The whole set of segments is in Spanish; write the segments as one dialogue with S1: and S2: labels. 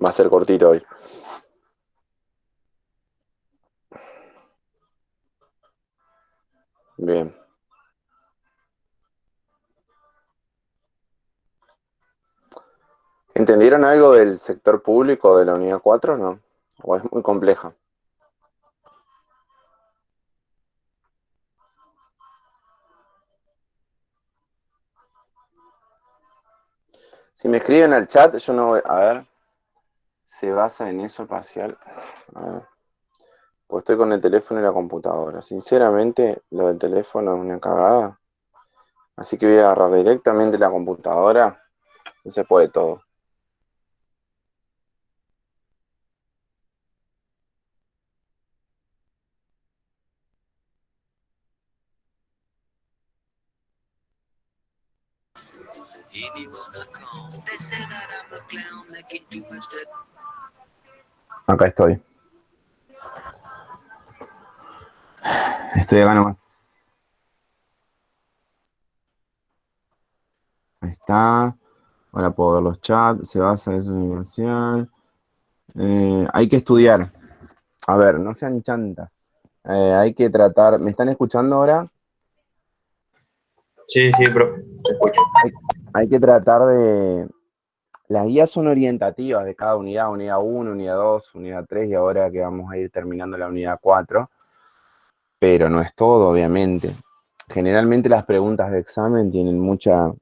S1: Va a ser cortito hoy. Bien. ¿Entendieron algo del sector público de la unidad 4 o no? ¿O es muy compleja? Si me escriben al chat, yo no voy... A ver, ¿se basa en eso parcial? A ver, pues estoy con el teléfono y la computadora. Sinceramente, lo del teléfono es una cagada. Así que voy a agarrar directamente la computadora. No se puede todo. Acá estoy. Estoy acá nomás. Ahí está. Ahora puedo ver los chats. Se basa en eso universal. Hay que estudiar. A ver, no sean chantas. Hay que tratar. ¿Me están escuchando ahora?
S2: Sí, sí, profe, te escucho.
S1: Hay, hay que tratar de... Las guías son orientativas de cada unidad, unidad 1, unidad 2, unidad 3 y ahora que vamos a ir terminando la unidad 4, pero no es todo, obviamente. Generalmente las preguntas de examen tienen mucha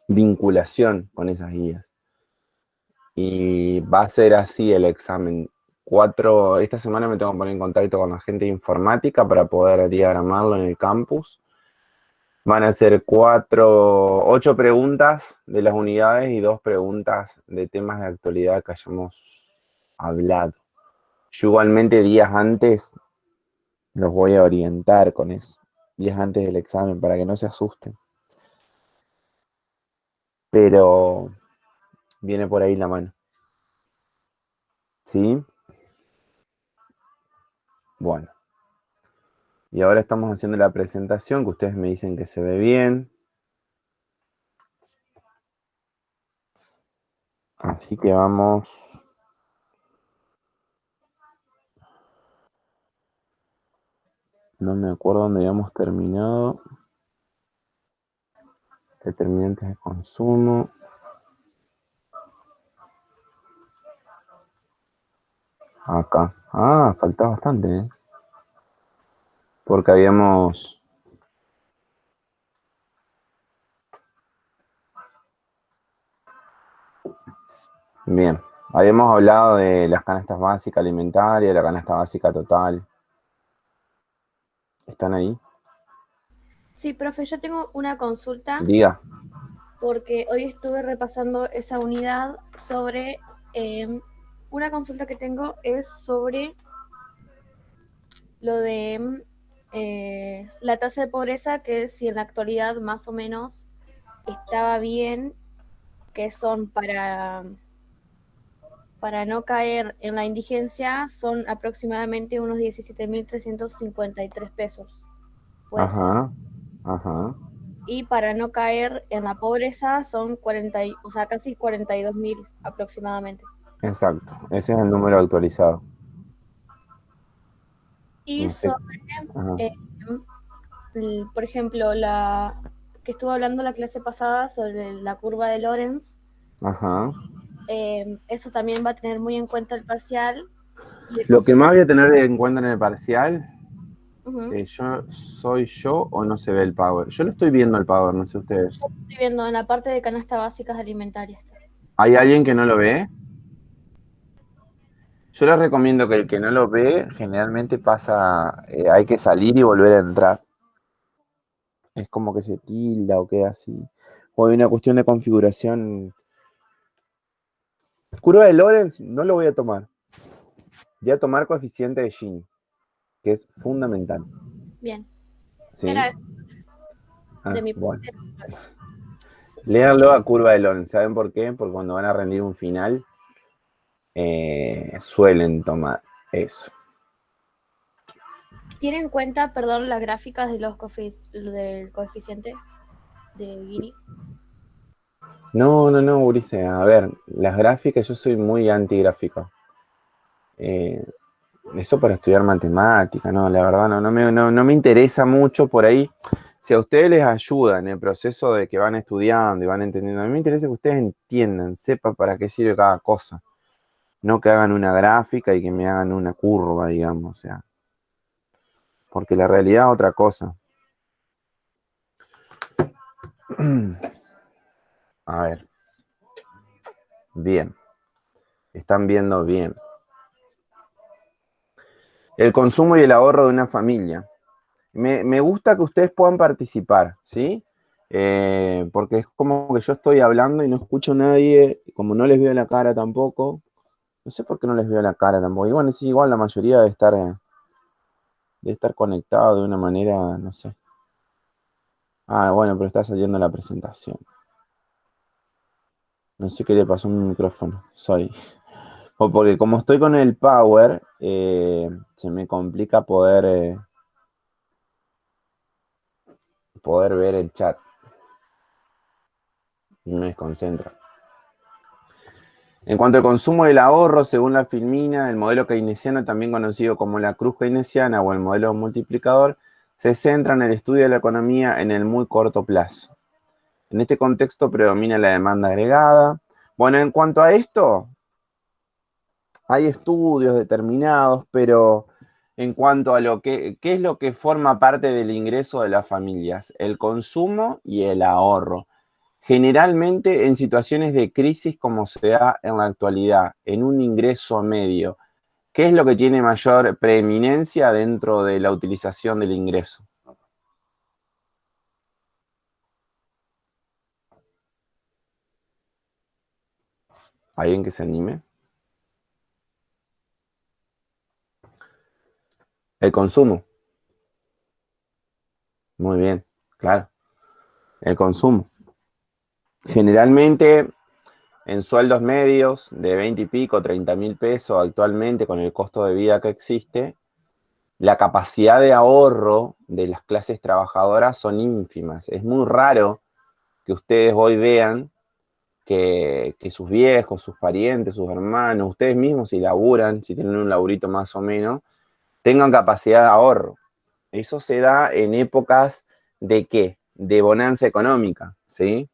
S1: vinculación con esas guías y va a ser así el examen. Esta semana me tengo que poner en contacto con la gente de informática para poder diagramarlo en el campus. Van a ser 8 preguntas de las unidades y 2 preguntas de temas de actualidad que hayamos hablado. Yo igualmente días antes los voy a orientar con eso, días antes del examen, para que no se asusten. Pero viene por ahí la mano. ¿Sí? Bueno. Y ahora estamos haciendo la presentación, que ustedes me dicen que se ve bien. Así que vamos. No me acuerdo dónde habíamos terminado. Determinantes de consumo. Acá. Ah, falta bastante, ¿eh? Porque habíamos... Bien. Habíamos hablado de las canastas básicas alimentarias, la canasta básica total. ¿Están ahí?
S3: Sí, profe, yo tengo una consulta
S1: Diga.
S3: porque hoy estuve repasando esa unidad sobre, una consulta que tengo es sobre lo de la tasa de pobreza, que si en la actualidad más o menos estaba bien, que son para no caer en la indigencia, son aproximadamente unos 17.353 pesos. Puede ser.
S1: Ajá. Ajá.
S3: Y para no caer en la pobreza son 40, o sea, casi 42.000 aproximadamente.
S1: Exacto. Ese es el número actualizado.
S3: Y
S1: No sé.
S3: sobre,
S1: Ajá.
S3: eh, por ejemplo, la que estuvo hablando la clase pasada sobre la curva de Lorenz,
S1: Ajá.
S3: eso también va a tener muy en cuenta el parcial y el
S1: Lo que más
S3: coeficiente.
S1: voy a tener en cuenta en el parcial,
S3: Uh-huh.
S1: ¿soy yo o no se ve el power? Yo lo estoy viendo el power, no sé ustedes.
S3: Yo estoy viendo en la parte de canasta básicas alimentarias.
S1: ¿Hay alguien que no lo ve? Yo les recomiendo que el que no lo ve, generalmente pasa, hay que salir y volver a entrar. Es como que se tilda o queda así. O hay una cuestión de configuración. Curva de Lorentz no lo voy a tomar. Voy a tomar coeficiente de Gini, que es fundamental.
S3: Bien.
S1: ¿Sí?
S3: Era de
S1: Ah,
S3: mi
S1: bueno.
S3: parte.
S1: Léanlo a curva de Lorentz. ¿Saben por qué? Porque cuando van a rendir un final, suelen tomar eso.
S3: ¿Tiene en cuenta, perdón, las gráficas de del coeficiente de Gini?
S1: No, Ulises. A ver, las gráficas, yo soy muy antigráfica. Eh, Eso para estudiar matemática, no, la verdad no me interesa mucho por ahí. Si a ustedes les ayuda en el proceso de que van estudiando y van entendiendo, a mí me interesa que ustedes entiendan, sepan para qué sirve cada cosa. No que hagan una gráfica y que me hagan una curva, digamos, o sea, porque la realidad es otra cosa. A ver, bien, están viendo bien. El consumo y el ahorro de una familia. Me gusta que ustedes puedan participar, ¿sí? Porque es como que yo estoy hablando y no escucho a nadie, como no les veo la cara tampoco. No sé por qué no les veo la cara tampoco. Y bueno, sí, igual la mayoría debe estar conectado de una manera, no sé. Ah, bueno, pero está saliendo la presentación. No sé qué le pasó a mi micrófono, sorry. O porque como estoy con el power, se me complica poder ver el chat. Y me desconcentra. En cuanto al consumo del ahorro, según la Filmina, el modelo keynesiano, también conocido como la cruz keynesiana o el modelo multiplicador, se centra en el estudio de la economía en el muy corto plazo. En este contexto predomina la demanda agregada. Bueno, en cuanto a esto, hay estudios determinados, pero en cuanto a qué es lo que forma parte del ingreso de las familias, el consumo y el ahorro. Generalmente en situaciones de crisis como se da en la actualidad, en un ingreso medio, ¿qué es lo que tiene mayor preeminencia dentro de la utilización del ingreso? ¿Alguien que se anime? El consumo. Muy bien, claro. El consumo. Generalmente en sueldos medios de 20 y pico, 30.000 pesos actualmente con el costo de vida que existe, la capacidad de ahorro de las clases trabajadoras son ínfimas. Es muy raro que ustedes hoy vean que sus viejos, sus parientes, sus hermanos, ustedes mismos si laburan, si tienen un laburito más o menos, tengan capacidad de ahorro. Eso se da en épocas de ¿qué? De bonanza económica, ¿sí?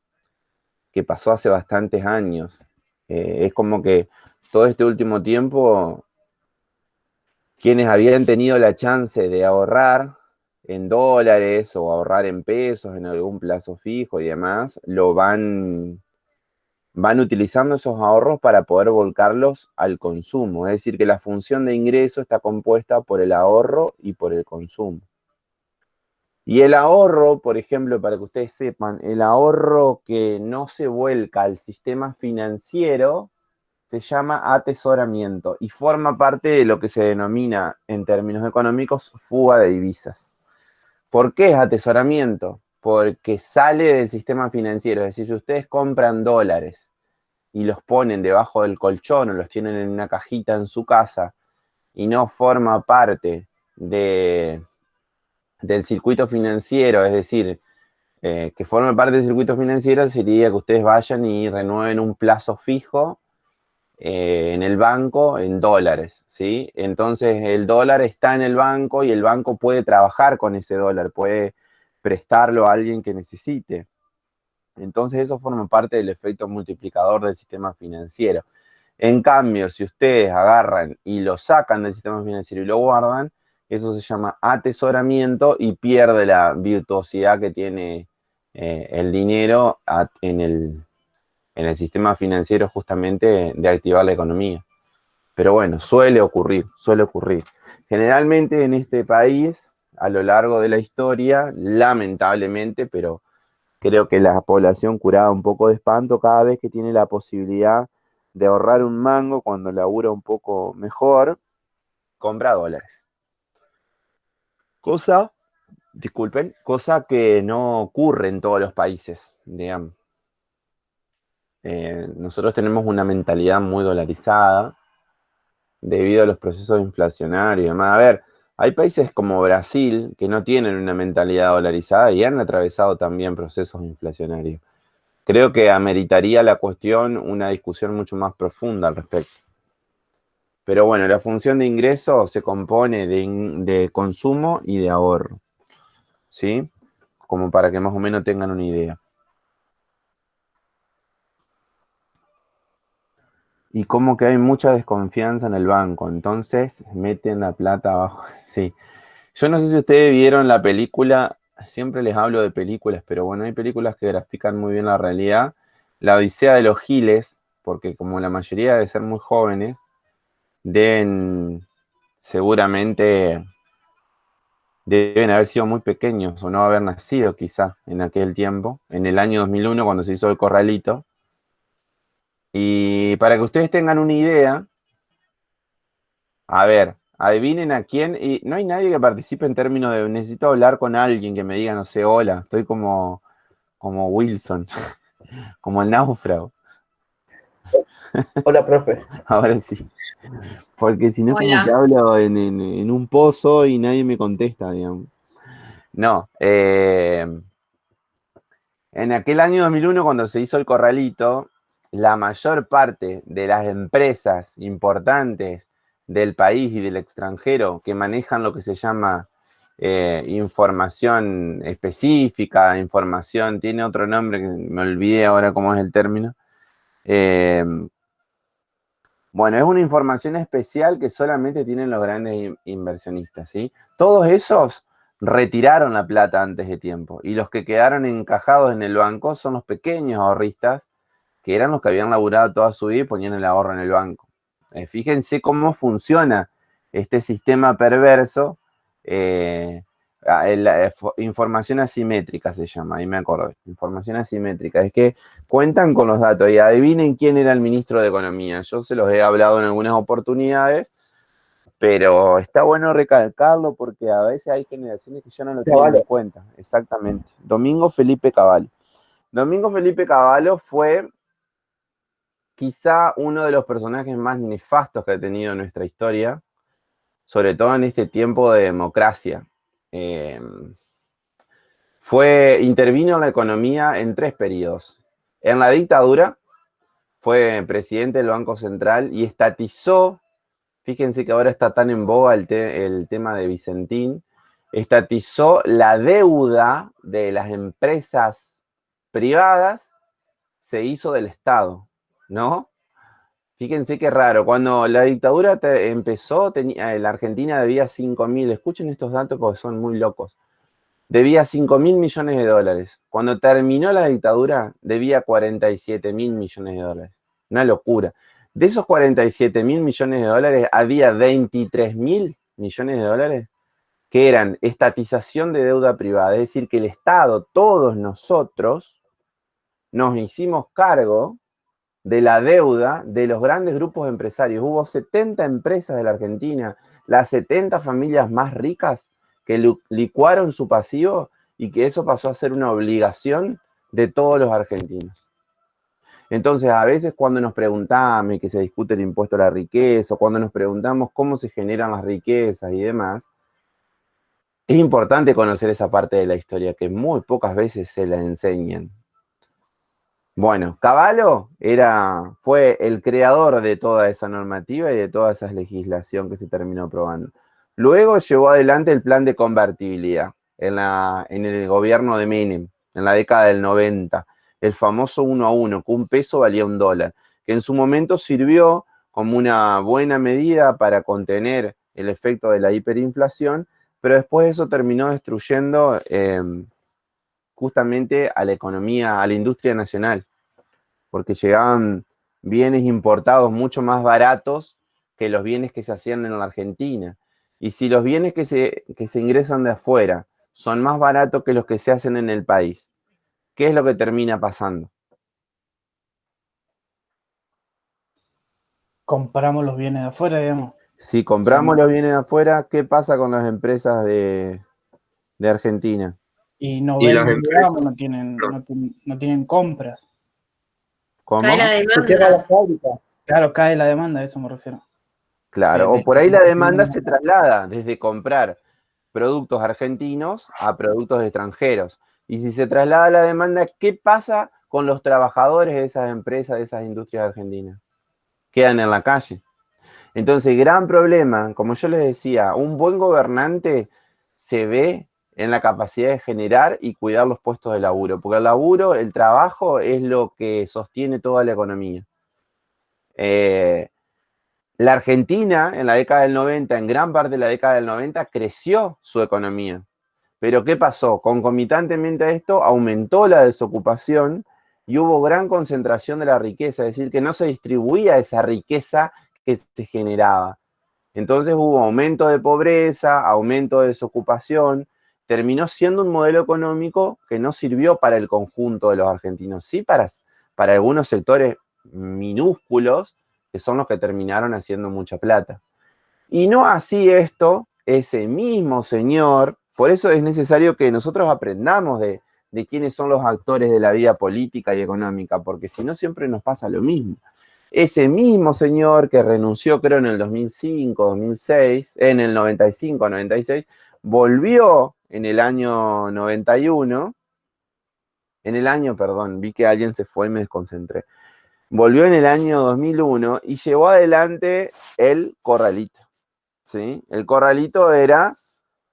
S1: Que pasó hace bastantes años. Es como que todo este último tiempo, quienes habían tenido la chance de ahorrar en dólares o ahorrar en pesos en algún plazo fijo y demás, van utilizando esos ahorros para poder volcarlos al consumo. Es decir, que la función de ingreso está compuesta por el ahorro y por el consumo. Y el ahorro, por ejemplo, para que ustedes sepan, el ahorro que no se vuelca al sistema financiero se llama atesoramiento y forma parte de lo que se denomina en términos económicos fuga de divisas. ¿Por qué es atesoramiento? Porque sale del sistema financiero, es decir, si ustedes compran dólares y los ponen debajo del colchón o los tienen en una cajita en su casa y no forma parte del circuito financiero, es decir, que forme parte del circuito financiero sería que ustedes vayan y renueven un plazo fijo en el banco en dólares, ¿sí? Entonces el dólar está en el banco y el banco puede trabajar con ese dólar, puede prestarlo a alguien que necesite. Entonces eso forma parte del efecto multiplicador del sistema financiero. En cambio, si ustedes agarran y lo sacan del sistema financiero y lo guardan, eso se llama atesoramiento y pierde la virtuosidad que tiene el dinero en el sistema financiero justamente de activar la economía. Pero bueno, suele ocurrir, suele ocurrir. Generalmente en este país, a lo largo de la historia, lamentablemente, pero creo que la población curada un poco de espanto cada vez que tiene la posibilidad de ahorrar un mango cuando labura un poco mejor, compra dólares. Cosa, disculpen, cosa que no ocurre en todos los países, digamos. Nosotros tenemos una mentalidad muy dolarizada debido a los procesos inflacionarios y demás. A ver, hay países como Brasil que no tienen una mentalidad dolarizada y han atravesado también procesos inflacionarios. creo que ameritaría la cuestión una discusión mucho más profunda al respecto. Pero bueno, la función de ingreso se compone de consumo y de ahorro, ¿sí? Como para que más o menos tengan una idea. Y como que hay mucha desconfianza en el banco, entonces meten la plata abajo. Sí. Yo no sé si ustedes vieron la película, siempre les hablo de películas, pero bueno, hay películas que grafican muy bien la realidad. La Odisea de los Giles, porque como la mayoría debe ser muy jóvenes, deben seguramente deben haber sido muy pequeños o no haber nacido quizá en aquel tiempo, en el año 2001 cuando se hizo el Corralito. Y para que ustedes tengan una idea, a ver, adivinen a quién, y no hay nadie que participe en términos de necesito hablar con alguien que me diga, no sé, hola, estoy como Wilson, como el náufrago.
S2: Hola, profe.
S1: Ahora sí, porque si no es como que
S3: Hola.
S1: hablo en un pozo y nadie me contesta, digamos. No, en aquel año 2001 cuando se hizo el Corralito, la mayor parte de las empresas importantes del país y del extranjero que manejan lo que se llama información específica, información, tiene otro nombre que me olvidé ahora cómo es el término. Eh, bueno, es una información especial que solamente tienen los grandes inversionistas, ¿sí? Todos esos retiraron la plata antes de tiempo y los que quedaron encajados en el banco son los pequeños ahorristas que eran los que habían laburado toda su vida y ponían el ahorro en el banco. Fíjense cómo funciona este sistema perverso. Información asimétrica se llama, ahí me acordé. Información asimétrica. Es que cuentan con los datos y adivinen quién era el ministro de Economía. Yo se los he hablado en algunas oportunidades, pero está bueno recalcarlo porque a veces hay generaciones que ya no lo tienen en cuenta. Exactamente. Domingo Felipe Cavallo. Domingo Felipe Cavallo fue quizá uno de los personajes más nefastos que ha tenido nuestra historia, sobre todo en este tiempo de democracia. Intervino en la economía en 3 periodos. En la dictadura fue presidente del Banco Central y estatizó, fíjense que ahora está tan en boga el tema de Vicentín, estatizó la deuda de las empresas privadas, se hizo del Estado, ¿no? Fíjense qué raro, cuando la dictadura empezó, la Argentina debía 5.000, escuchen estos datos porque son muy locos, debía 5.000 millones de dólares. Cuando terminó la dictadura, debía 47.000 millones de dólares. Una locura. De esos 47.000 millones de dólares, había 23.000 millones de dólares que eran estatización de deuda privada, es decir, que el Estado, todos nosotros, nos hicimos cargo de la deuda de los grandes grupos empresarios. Hubo 70 empresas de la Argentina, las 70 familias más ricas que licuaron su pasivo y que eso pasó a ser una obligación de todos los argentinos. Entonces, a veces cuando nos preguntamos que se discute el impuesto a la riqueza, o cuando nos preguntamos cómo se generan las riquezas y demás, es importante conocer esa parte de la historia que muy pocas veces se la enseñan. Bueno, Cavallo fue el creador de toda esa normativa y de toda esa legislación que se terminó aprobando. Luego llevó adelante el plan de convertibilidad en el gobierno de Menem, en la década del 90, el famoso 1 a 1, que un peso valía $1, que en su momento sirvió como una buena medida para contener el efecto de la hiperinflación, pero después eso terminó destruyendo justamente a la economía, a la industria nacional, porque llegaban bienes importados mucho más baratos que los bienes que se hacían en la Argentina. Y si los bienes que se ingresan de afuera son más baratos que los que se hacen en el país, ¿qué es lo que termina pasando?
S2: Compramos los bienes de afuera, digamos.
S1: Si compramos los bienes de afuera, ¿qué pasa con las empresas de Argentina?
S2: Y no
S1: Y las
S2: venden,
S1: empresas,
S2: digamos, no tienen compras.
S1: ¿cómo?
S3: Cae la
S2: Se cierra
S3: demanda.
S2: la fábrica. Claro, cae la demanda, a eso me refiero.
S1: Claro, o por ahí la demanda se traslada desde comprar productos argentinos a productos extranjeros. Y si se traslada la demanda, ¿qué pasa con los trabajadores de esas empresas, de esas industrias argentinas? Quedan en la calle. Entonces, gran problema, como yo les decía, un buen gobernante se ve en la capacidad de generar y cuidar los puestos de laburo, porque el laburo, el trabajo es lo que sostiene toda la economía. La Argentina en la década del 90, en gran parte de la década del 90, creció su economía. Pero ¿qué pasó? Concomitantemente a esto, aumentó la desocupación y hubo gran concentración de la riqueza, es decir, que no se distribuía esa riqueza que se generaba. Entonces hubo aumento de pobreza, aumento de desocupación, terminó siendo un modelo económico que no sirvió para el conjunto de los argentinos, sí para algunos sectores minúsculos, que son los que terminaron haciendo mucha plata. Y no así esto, ese mismo señor, por eso es necesario que nosotros aprendamos de quiénes son los actores de la vida política y económica, porque si no siempre nos pasa lo mismo. Ese mismo señor que renunció, creo, en el 2005, 2006, en el 95, 96, volvió en el año 91, vi que alguien se fue y me desconcentré. Volvió en el año 2001 y llevó adelante el corralito, ¿sí? El corralito era,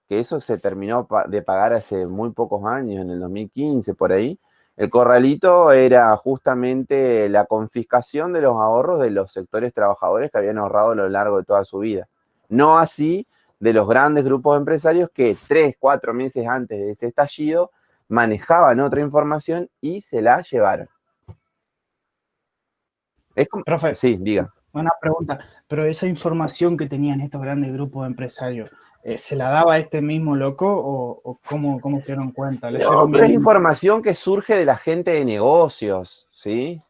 S1: que eso se terminó de pagar hace muy pocos años, en el 2015, por ahí. El corralito era justamente la confiscación de los ahorros de los sectores trabajadores que habían ahorrado a lo largo de toda su vida. No así de los grandes grupos empresarios que 3, 4 meses antes de ese estallido manejaban otra información y se la llevaron. Es como...
S2: Profe,
S1: Sí, diga.
S2: una pregunta, pero esa información que tenían estos grandes grupos de empresarios, ¿se la daba a este mismo loco o cómo se dieron cuenta?
S1: No, pero es información que surge de la gente de negocios, ¿sí?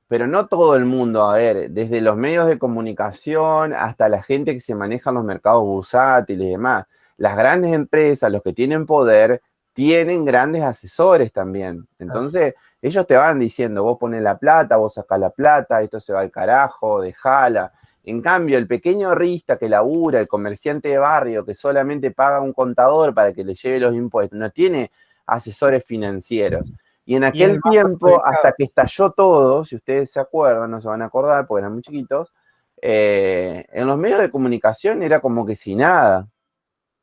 S1: Pero no todo el mundo, a ver, desde los medios de comunicación hasta la gente que se maneja en los mercados bursátiles y demás. Las grandes empresas, los que tienen poder, tienen grandes asesores también. Entonces, ellos te van diciendo, vos pones la plata, vos sacás la plata, esto se va al carajo, dejala. En cambio, el pequeño rista que labura, el comerciante de barrio que solamente paga un contador para que le lleve los impuestos, no tiene asesores financieros. Y en aquel tiempo, hasta que estalló todo, si ustedes se acuerdan, no se van a acordar porque eran muy chiquitos, en los medios de comunicación era como que sin nada.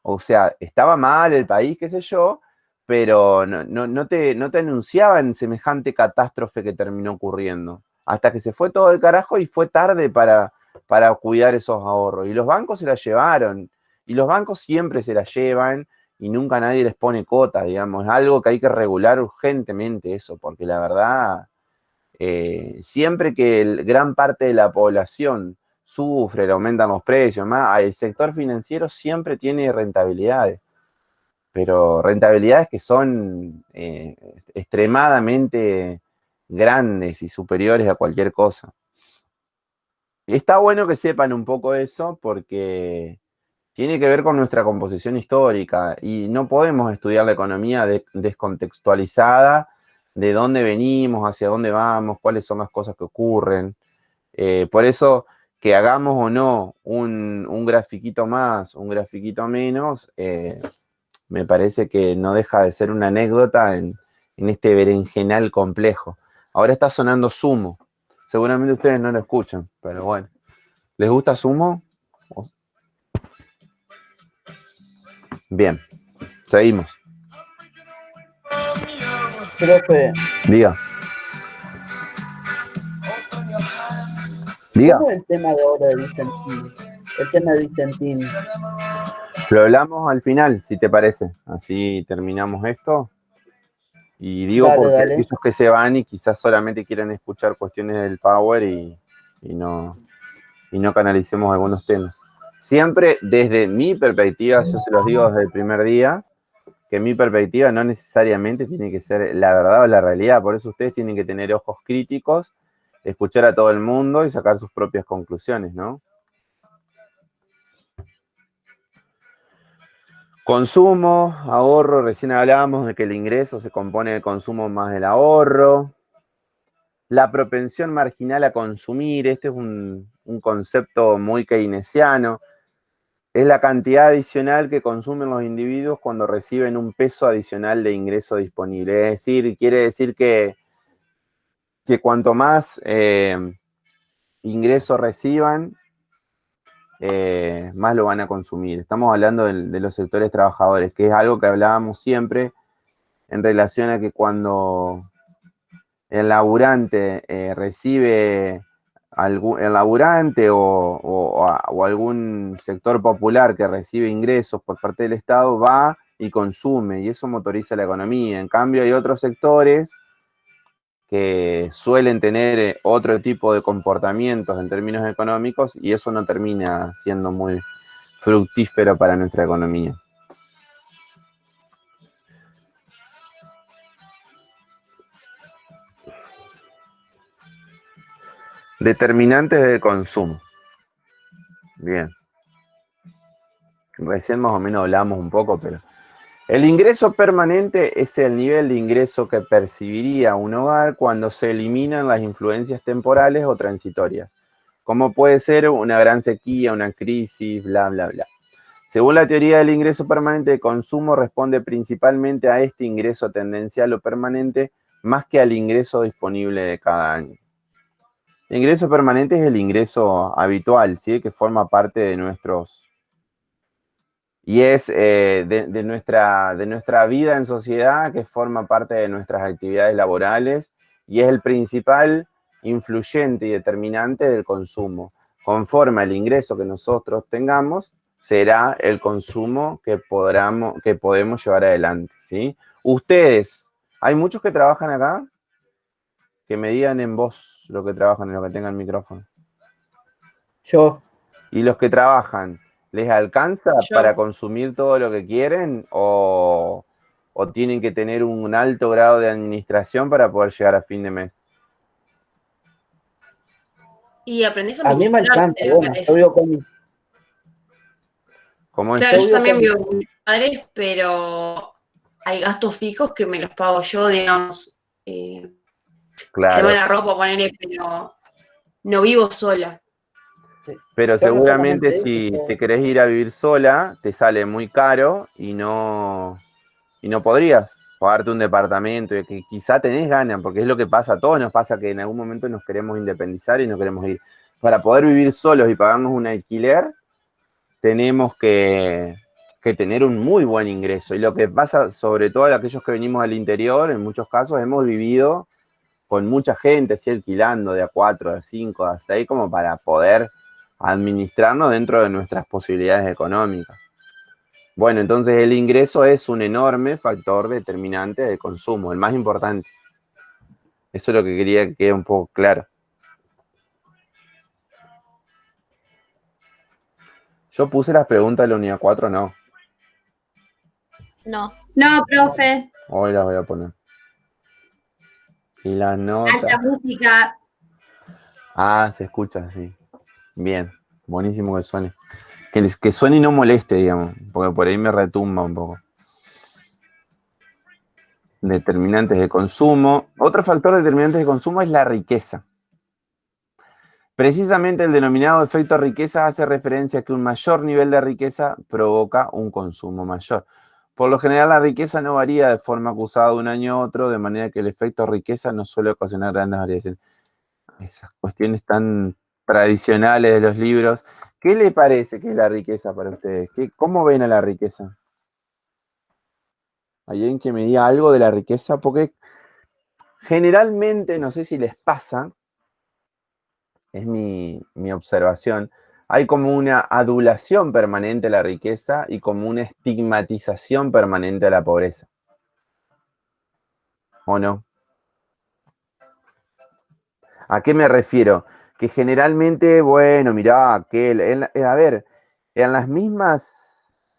S1: O sea, estaba mal el país, qué sé yo, pero no te anunciaban semejante catástrofe que terminó ocurriendo. Hasta que se fue todo el carajo y fue tarde para cuidar esos ahorros. Y los bancos se la llevaron. Y los bancos siempre se la llevan y nunca nadie les pone cota, digamos. Es algo que hay que regular urgentemente eso, porque la verdad, siempre que gran parte de la población sufre, le aumentan los precios, más, el sector financiero siempre tiene rentabilidades, pero rentabilidades que son extremadamente grandes y superiores a cualquier cosa. Y está bueno que sepan un poco eso porque tiene que ver con nuestra composición histórica y no podemos estudiar la economía descontextualizada de dónde venimos, hacia dónde vamos, cuáles son las cosas que ocurren. Por eso, que hagamos o no un grafiquito más, un grafiquito menos, me parece que no deja de ser una anécdota en este berenjenal complejo. Ahora está sonando Sumo. Seguramente ustedes no lo escuchan, pero bueno. ¿Les gusta Sumo? Bien, seguimos.
S4: Profe,
S1: Diga. Diga.
S4: ¿cómo es el tema de ahora de Vicentín? El tema de Vicentín.
S1: Lo hablamos al final, si te parece. Así terminamos esto. Y digo
S4: Dale,
S1: porque
S4: dale.
S1: hay esos que se van y quizás solamente quieren escuchar cuestiones del power y no canalicemos algunos temas. Siempre desde mi perspectiva, yo se los digo desde el primer día, que mi perspectiva no necesariamente tiene que ser la verdad o la realidad. Por eso ustedes tienen que tener ojos críticos, escuchar a todo el mundo y sacar sus propias conclusiones, ¿no? Consumo, ahorro, recién hablábamos de que el ingreso se compone del consumo más del ahorro. La propensión marginal a consumir, este es un concepto muy keynesiano, es la cantidad adicional que consumen los individuos cuando reciben un peso adicional de ingreso disponible. Es decir, quiere decir que que cuanto más ingresos reciban, más lo van a consumir. Estamos hablando de los sectores trabajadores, que es algo que hablábamos siempre en relación a que cuando el laburante recibe el laburante o algún sector popular que recibe ingresos por parte del Estado va y consume, y eso motoriza la economía. En cambio, hay otros sectores que suelen tener otro tipo de comportamientos en términos económicos y eso no termina siendo muy fructífero para nuestra economía. Determinantes de consumo. Bien. Recién más o menos hablamos un poco, pero el ingreso permanente es el nivel de ingreso que percibiría un hogar cuando se eliminan las influencias temporales o transitorias, como puede ser una gran sequía, una crisis, bla, bla, bla. Según la teoría del ingreso permanente de consumo, responde principalmente a este ingreso tendencial o permanente más que al ingreso disponible de cada año. El ingreso permanente es el ingreso habitual, ¿sí? Que forma parte de nuestros... Y es de nuestra vida en sociedad, que forma parte de nuestras actividades laborales y es el principal influyente y determinante del consumo. Conforme al ingreso que nosotros tengamos, será el consumo que podemos llevar adelante, ¿sí? Ustedes, ¿hay muchos que trabajan acá? Que me digan en voz lo que trabajan, en lo que tengan micrófono.
S4: Yo.
S1: ¿Y los que trabajan, les alcanza
S5: Yo.
S1: para consumir todo lo que quieren o tienen que tener un alto grado de administración para poder llegar a fin de mes?
S5: Y aprendés a
S4: A mí me alcanza,
S5: administrarte, me
S4: bueno, yo
S5: parece.
S4: vivo con mi...
S1: ¿Cómo es?
S5: Claro, yo
S4: Yo
S5: también
S4: vivo
S5: vivo con mis padres, pero hay gastos fijos que me los pago yo, digamos. Tema
S1: Claro,
S5: de la ropa, ponerle, pero no vivo sola.
S1: pero
S4: Yo no
S1: seguramente
S4: solamente
S1: si
S4: eso,
S1: te querés ir a vivir sola, te sale muy caro y no podrías pagarte un departamento y que quizá tenés ganas, porque es lo que pasa, a todos nos pasa que en algún momento nos queremos independizar y nos queremos ir. Para poder vivir solos y pagarnos un alquiler, tenemos que tener un muy buen ingreso. Y lo que pasa, sobre todo a aquellos que venimos al interior, en muchos casos hemos vivido con mucha gente, así alquilando de a 4, de a 5, de a 6, como para poder administrarnos dentro de nuestras posibilidades económicas. Bueno, entonces el ingreso es un enorme factor determinante de consumo, el más importante. Eso es lo que quería que quede un poco claro. Yo puse las preguntas de la unidad 4, no.
S3: No.
S6: No, profe.
S1: Hoy las voy a poner. Y las notas.
S6: Alta música.
S1: Ah, se escucha, sí. Bien, buenísimo que suene. Que suene y no moleste, digamos, porque por ahí me retumba un poco. Determinantes de consumo. Otro factor determinante de consumo es la riqueza. Precisamente el denominado efecto riqueza hace referencia a que un mayor nivel de riqueza provoca un consumo mayor. Por lo general, la riqueza no varía de forma acusada de un año a otro, de manera que el efecto riqueza no suele ocasionar grandes variaciones. Esas cuestiones tan tradicionales de los libros. ¿Qué le parece que es la riqueza para ustedes? ¿Cómo ven a la riqueza? ¿Hay alguien que me diga algo de la riqueza? Porque generalmente, no sé si les pasa, es mi observación, hay como una adulación permanente a la riqueza y como una estigmatización permanente a la pobreza. ¿O no? ¿A qué me refiero? Que generalmente, bueno, mirá, a ver, en las mismas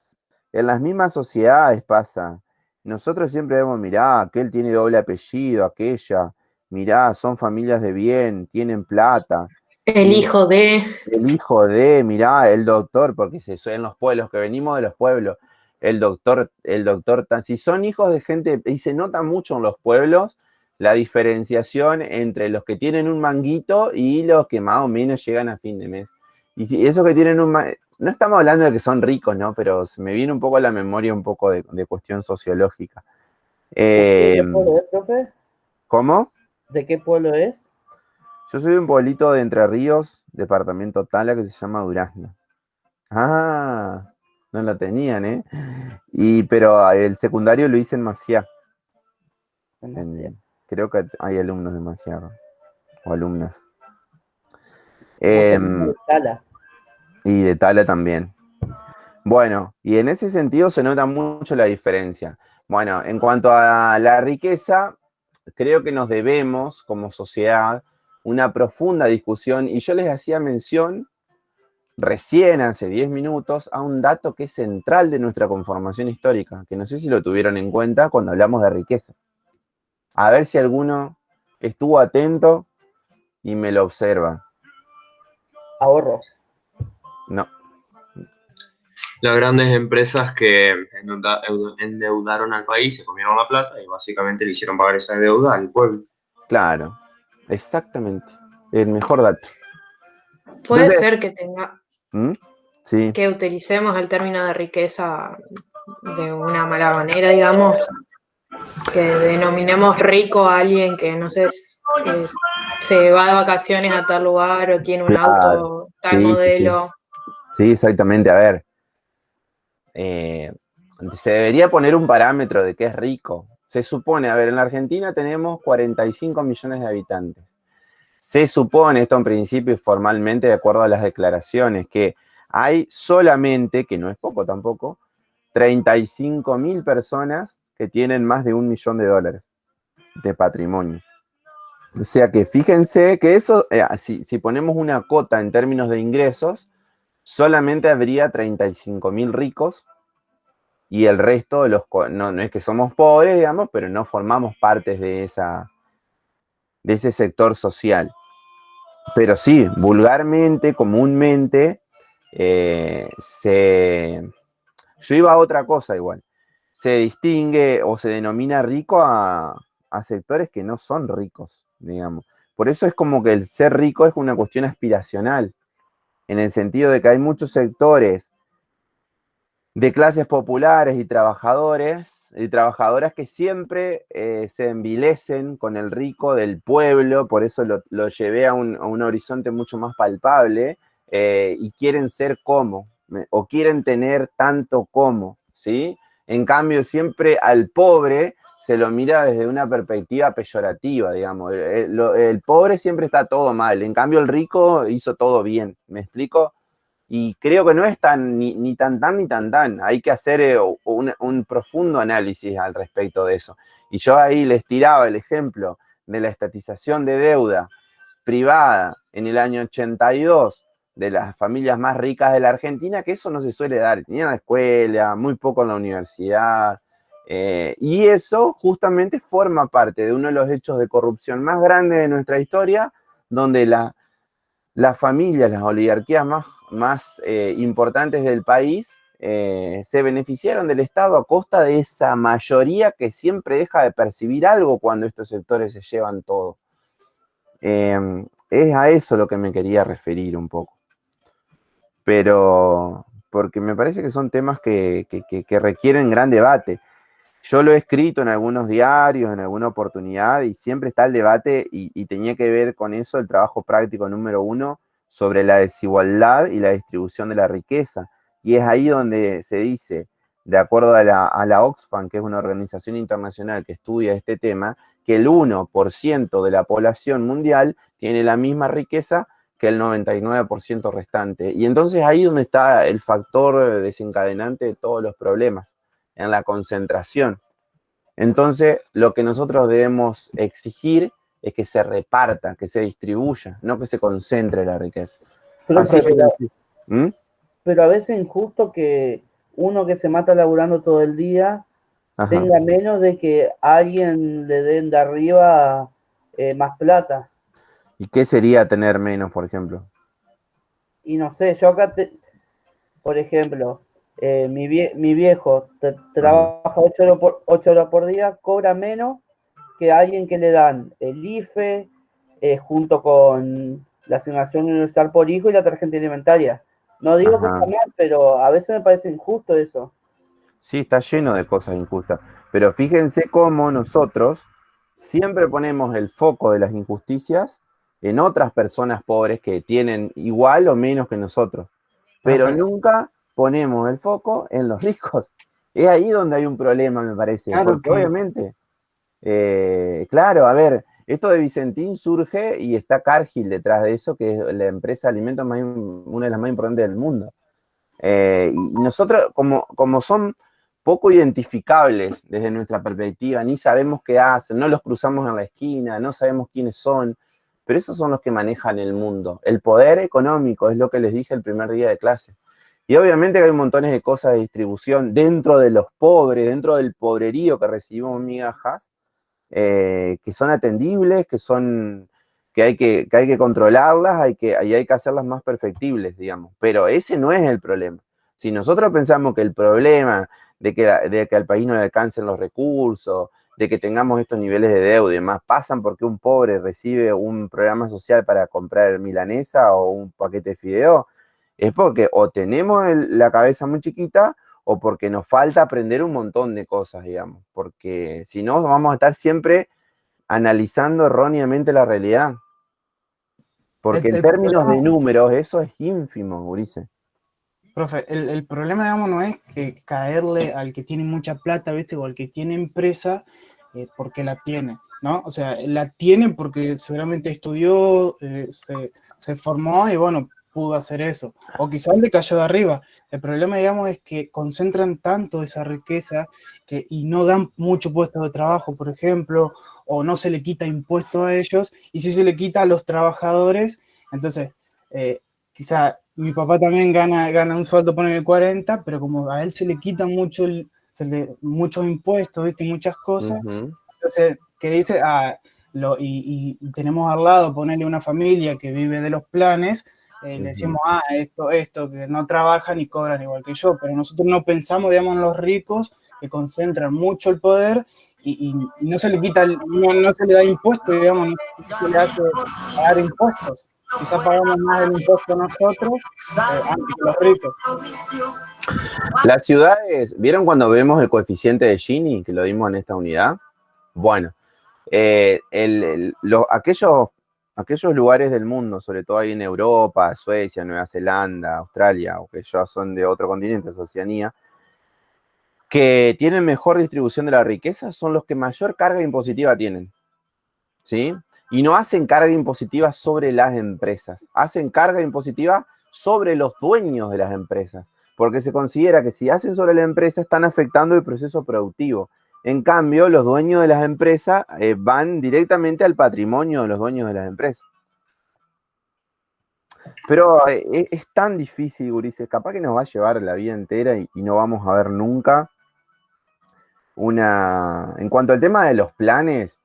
S1: sociedades pasa. Nosotros siempre vemos, mirá, aquel tiene doble apellido, aquella, mirá, son familias de bien, tienen plata.
S5: El hijo de...
S1: El hijo de, mirá, el doctor, porque en los pueblos, que venimos de los pueblos, el doctor, si son hijos de gente, y se nota mucho en los pueblos, la diferenciación entre los que tienen un manguito y los que más o menos llegan a fin de mes. Y si esos que tienen no estamos hablando de que son ricos, ¿no? Pero se me viene un poco a la memoria un poco de cuestión sociológica.
S4: ¿de puede, profe?
S1: ¿Cómo?
S4: ¿De qué pueblo es?
S1: Yo soy de un pueblito de Entre Ríos, departamento Tala, que se llama Durazno. Ah, no lo tenían, ¿eh? Pero el secundario lo hice en Maciá. Creo que hay alumnos de Maciá o alumnas.
S4: Nosotros de Tala.
S1: Y de Tala también. Bueno, y en ese sentido se nota mucho la diferencia. Bueno, en cuanto a la riqueza, creo que nos debemos, como sociedad, una profunda discusión, y yo les hacía mención recién, hace 10 minutos, a un dato que es central de nuestra conformación histórica, que no sé si lo tuvieron en cuenta cuando hablamos de riqueza. A ver si alguno estuvo atento y me lo observa.
S4: Ahorro.
S1: No.
S7: Las grandes empresas que endeudaron al país, se comieron la plata y básicamente le hicieron pagar esa deuda al pueblo.
S1: Claro, exactamente. El mejor dato.
S8: Puede
S1: Entonces,
S8: ser que tenga,
S1: sí.
S8: que utilicemos el término de riqueza de una mala manera, digamos, que denominemos rico a alguien que, no sé, se va de vacaciones a tal lugar o tiene un
S1: Claro.
S8: auto, tal
S1: Sí,
S8: modelo.
S1: sí, exactamente. A ver, se debería poner un parámetro de qué es rico. Se supone, a ver, en la Argentina tenemos 45 millones de habitantes. Se supone, esto en principio y formalmente, de acuerdo a las declaraciones, que hay solamente, que no es poco tampoco, 35.000 personas que tienen más de $1 millón de patrimonio. O sea que fíjense que eso, si ponemos una cota en términos de ingresos, solamente habría 35.000 ricos y el resto de los, no es que somos pobres, digamos, pero no formamos parte de ese sector social. Pero sí, vulgarmente, comúnmente, yo iba a otra cosa igual. Se distingue o se denomina rico a sectores que no son ricos, digamos. Por eso es como que el ser rico es una cuestión aspiracional, en el sentido de que hay muchos sectores de clases populares y trabajadores y trabajadoras que siempre se envilecen con el rico del pueblo, por eso lo llevé a un horizonte mucho más palpable, y quieren ser como, o quieren tener tanto como, ¿sí? En cambio, siempre al pobre se lo mira desde una perspectiva peyorativa, digamos. El pobre siempre está todo mal, en cambio el rico hizo todo bien, ¿me explico? Y creo que no es ni tan ni tan. Hay que hacer un profundo análisis al respecto de eso. Y yo ahí les tiraba el ejemplo de la estatización de deuda privada en el año 82 de las familias más ricas de la Argentina, que eso no se suele dar ni en la escuela, muy poco en la universidad. Y eso justamente forma parte de uno de los hechos de corrupción más grandes de nuestra historia, donde las familias, las oligarquías más importantes del país se beneficiaron del Estado a costa de esa mayoría que siempre deja de percibir algo cuando estos sectores se llevan todo. Es a eso lo que me quería referir un poco. Pero porque me parece que son temas que requieren gran debate. Yo lo he escrito en algunos diarios, en alguna oportunidad, y siempre está el debate, y tenía que ver con eso el trabajo práctico número 1 sobre la desigualdad y la distribución de la riqueza. Y es ahí donde se dice, de acuerdo a la Oxfam, que es una organización internacional que estudia este tema, que el 1% de la población mundial tiene la misma riqueza que el 99% restante. Y entonces ahí donde está el factor desencadenante de todos los problemas, en la concentración. Entonces, lo que nosotros debemos exigir es que se reparta, que se distribuya, no que se concentre la riqueza.
S4: Pero a veces es injusto que uno que se mata laburando todo el día tenga menos de que alguien le den de arriba más plata.
S1: ¿Y qué sería tener menos, por ejemplo?
S4: Y no sé, yo acá, por ejemplo, mi viejo trabaja 8 horas por día, cobra menos que alguien que le dan el IFE junto con la asignación universal por hijo y la tarjeta alimentaria. No digo que está mal, pero a veces me parece injusto eso.
S1: Sí, está lleno de cosas injustas. Pero fíjense cómo nosotros siempre ponemos el foco de las injusticias en otras personas pobres que tienen igual o menos que nosotros, pero
S2: Perfecto.
S1: nunca ponemos el foco en los ricos. Es ahí donde hay un problema, me parece,
S2: Claro
S1: porque
S2: que
S1: obviamente, claro, a ver, esto de Vicentín surge y está Cargill detrás de eso, que es la empresa de alimentos una de las más importantes del mundo. Y nosotros, como son poco identificables desde nuestra perspectiva, ni sabemos qué hacen, no los cruzamos en la esquina, no sabemos quiénes son, pero esos son los que manejan el mundo. El poder económico es lo que les dije el primer día de clase. Y obviamente que hay montones de cosas de distribución dentro de los pobres, dentro del pobrerío que recibimos migajas, que son atendibles, que hay que controlarlas, y hay que hacerlas más perfectibles, digamos. Pero ese no es el problema. Si nosotros pensamos que el problema de que al país no le alcancen los recursos, de que tengamos estos niveles de deuda y demás, pasan porque un pobre recibe un programa social para comprar milanesa o un paquete de fideo, es porque o tenemos la cabeza muy chiquita o porque nos falta aprender un montón de cosas, digamos, porque si no vamos a estar siempre analizando erróneamente la realidad. Porque en términos de
S2: problema,
S1: números, eso es ínfimo, Ulises.
S2: profe, el problema, digamos, no es que caerle al que tiene mucha plata, ¿viste? O al que tiene empresa porque la tiene, ¿no? O sea, la tiene porque seguramente estudió, se formó y, bueno, pudo hacer eso. O quizás le cayó de arriba. El problema, digamos, es que concentran tanto esa riqueza y no dan mucho puesto de trabajo, por ejemplo, o no se le quita impuesto a ellos, y si se le quita a los trabajadores, entonces, quizá mi papá también gana un sueldo, pone el 40, pero como a él se le quitan muchos impuestos, ¿viste? Muchas cosas, entonces, que dice, y tenemos al lado, ponerle una familia que vive de los planes, le decimos, esto, que no trabajan y cobran igual que yo, pero nosotros no pensamos, digamos, en los ricos que concentran mucho el poder y no se le quita, no se le da impuesto, digamos, no se le hace pagar impuestos. Quizás pagamos más el impuesto nosotros antes que los ricos.
S1: Las ciudades, ¿vieron cuando vemos el coeficiente de Gini, que lo dimos en esta unidad? Bueno, aquellos lugares del mundo, sobre todo ahí en Europa, Suecia, Nueva Zelanda, Australia, o que ya son de otro continente, Oceanía, que tienen mejor distribución de la riqueza, son los que mayor carga impositiva tienen, ¿sí? Y no hacen carga impositiva sobre las empresas, hacen carga impositiva sobre los dueños de las empresas, porque se considera que si hacen sobre la empresa están afectando el proceso productivo. En cambio, los dueños de las empresas van directamente al patrimonio de los dueños de las empresas. Pero es tan difícil, Ulises, capaz que nos va a llevar la vida entera y no vamos a ver nunca en cuanto al tema de los planes,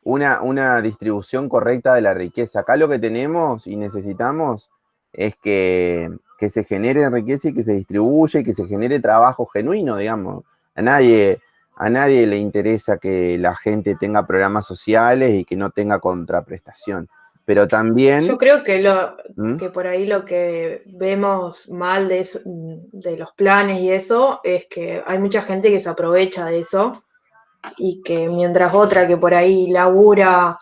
S1: una distribución correcta de la riqueza. Acá lo que tenemos y necesitamos es que se genere riqueza y que se distribuya y que se genere trabajo genuino, digamos. A nadie le interesa que la gente tenga programas sociales y que no tenga contraprestación. Pero también...
S8: Yo creo que por ahí lo que vemos mal de los planes y eso es que hay mucha gente que se aprovecha de eso y que mientras otra que por ahí labura,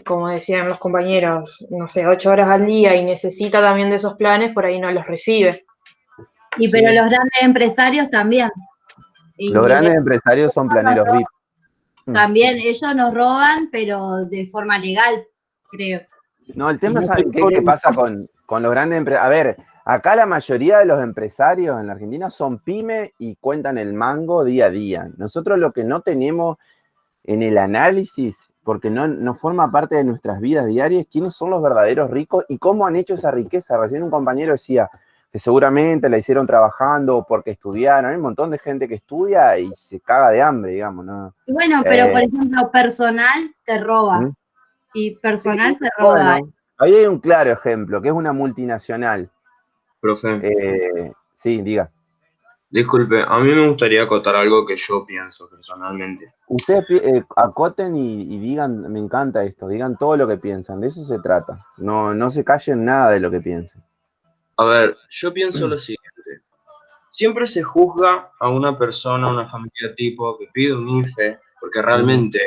S8: como decían los compañeros, no sé, 8 horas al día y necesita también de esos planes, por ahí no los recibe.
S6: Y pero los grandes empresarios también.
S1: Los grandes empresarios son planeros VIP.
S6: También ellos nos roban, pero de forma legal, creo.
S1: No, el tema, ¿saben qué pasa con los grandes empresarios? A ver, acá la mayoría de los empresarios en la Argentina son pymes y cuentan el mango día a día. Nosotros lo que no tenemos en el análisis, porque no forma parte de nuestras vidas diarias, quiénes son los verdaderos ricos y cómo han hecho esa riqueza. Recién un compañero decía que seguramente la hicieron trabajando porque estudiaron. Hay un montón de gente que estudia y se caga de hambre, digamos, ¿no?
S6: Y bueno, pero por ejemplo, personal te roba. Y personal te roba.
S1: Bueno, ahí hay un claro ejemplo, que es una multinacional.
S7: Profe.
S1: Sí, diga.
S7: Disculpe, a mí me gustaría acotar algo que yo pienso personalmente.
S1: Ustedes acoten y digan, me encanta esto, digan todo lo que piensan, de eso se trata. No se callen nada de lo que piensen.
S7: A ver, yo pienso lo siguiente. Siempre se juzga a una persona, a una familia tipo que pide un IFE, porque realmente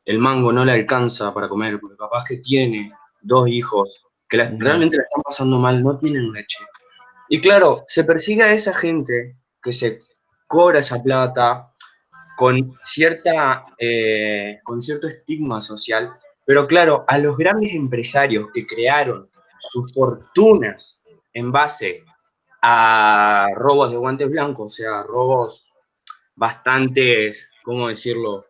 S7: el mango no le alcanza para comer, porque capaz que tiene 2 hijos que realmente la están pasando mal, no tienen leche. Y claro, se persigue a esa gente que se cobra esa plata con cierto estigma social, pero claro, a los grandes empresarios que crearon sus fortunas en base a robos de guantes blancos, o sea, robos bastante, ¿cómo decirlo?,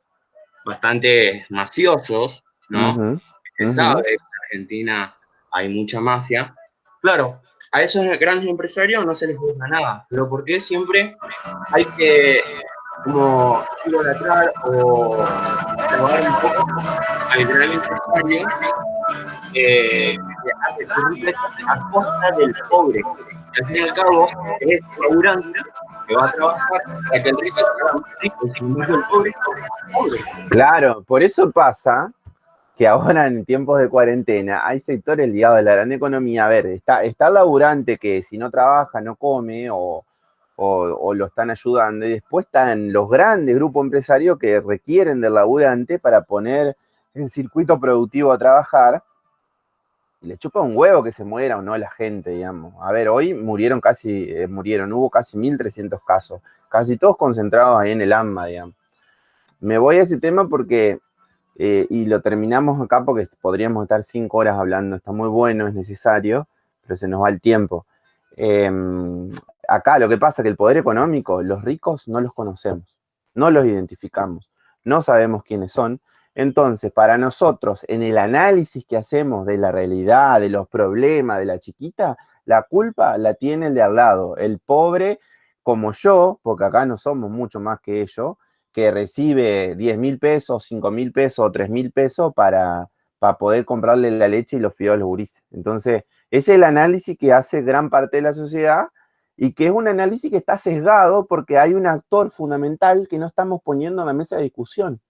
S7: bastante mafiosos, ¿no? Se sabe que en Argentina hay mucha mafia. Claro, a esos grandes empresarios no se les juzga nada, pero ¿por qué siempre hay que como idolatrar o alabar un poco al gran empresario que hace sus riquezas a costa del pobre? Y al fin y al cabo, es laburante que va a trabajar para que el rico sea más rico, y sin embargo el pobre es pobre.
S1: Claro, por eso pasa que ahora en tiempos de cuarentena hay sectores ligados a la gran economía. A ver, está el laburante que si no trabaja no come o lo están ayudando, y después están los grandes grupos empresarios que requieren del laburante para poner el circuito productivo a trabajar, y le chupa un huevo que se muera o no la gente, digamos. A ver, hoy hubo casi 1.300 casos, casi todos concentrados ahí en el AMBA, digamos. Me voy a ese tema porque, y lo terminamos acá porque podríamos estar 5 horas hablando, está muy bueno, es necesario, pero se nos va el tiempo. Acá lo que pasa es que el poder económico, los ricos no los conocemos, no los identificamos, no sabemos quiénes son. Entonces, para nosotros, en el análisis que hacemos de la realidad, de los problemas de la chiquita, la culpa la tiene el de al lado, el pobre como yo, porque acá no somos mucho más que ellos, que recibe 10.000 pesos, 5.000 pesos o 3.000 pesos para poder comprarle la leche y los fideos a los gurises. Entonces, ese es el análisis que hace gran parte de la sociedad, y que es un análisis que está sesgado porque hay un actor fundamental que no estamos poniendo en la mesa de discusión,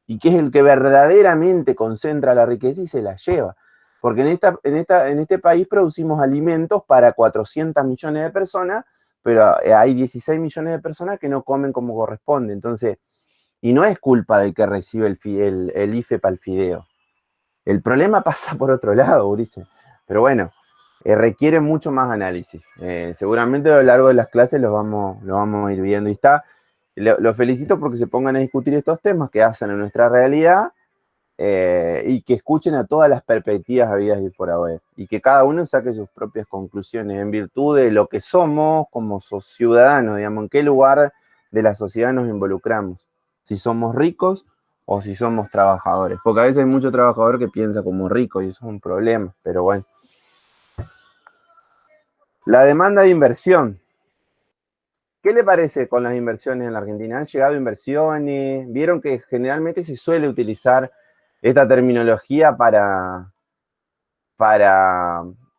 S1: y que es el que verdaderamente concentra la riqueza y se la lleva. Porque en este país producimos alimentos para 400 millones de personas, pero hay 16 millones de personas que no comen como corresponde. Entonces, y no es culpa del que recibe el IFE para el fideo. El problema pasa por otro lado, Ulises. Pero bueno, requiere mucho más análisis. Seguramente a lo largo de las clases lo vamos a ir viendo. Y lo felicito porque se pongan a discutir estos temas que hacen en nuestra realidad, y que escuchen a todas las perspectivas habidas y por haber. Y que cada uno saque sus propias conclusiones en virtud de lo que somos como ciudadanos, digamos, en qué lugar de la sociedad nos involucramos. Si somos ricos o si somos trabajadores. Porque a veces hay mucho trabajador que piensa como rico y eso es un problema, pero bueno. La demanda de inversión. ¿Qué le parece con las inversiones en la Argentina? ¿Han llegado inversiones? ¿Vieron que generalmente se suele utilizar esta terminología para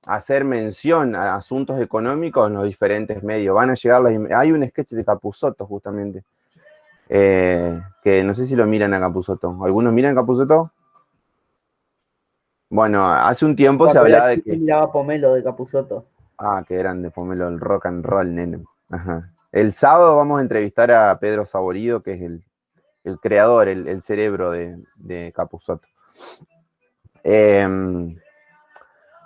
S1: hacer mención a asuntos económicos en los diferentes medios? Van a llegar hay un sketch de Capusotto, justamente, que no sé si lo miran a Capusotto. ¿Algunos miran Capusotto? Bueno, hace un tiempo se hablaba de que...
S4: miraba Pomelo de Capusotto.
S1: Ah, qué grande, Pomelo, el rock and roll, nene. Ajá. El sábado vamos a entrevistar a Pedro Saborido, que es el creador, el cerebro de Capusotto.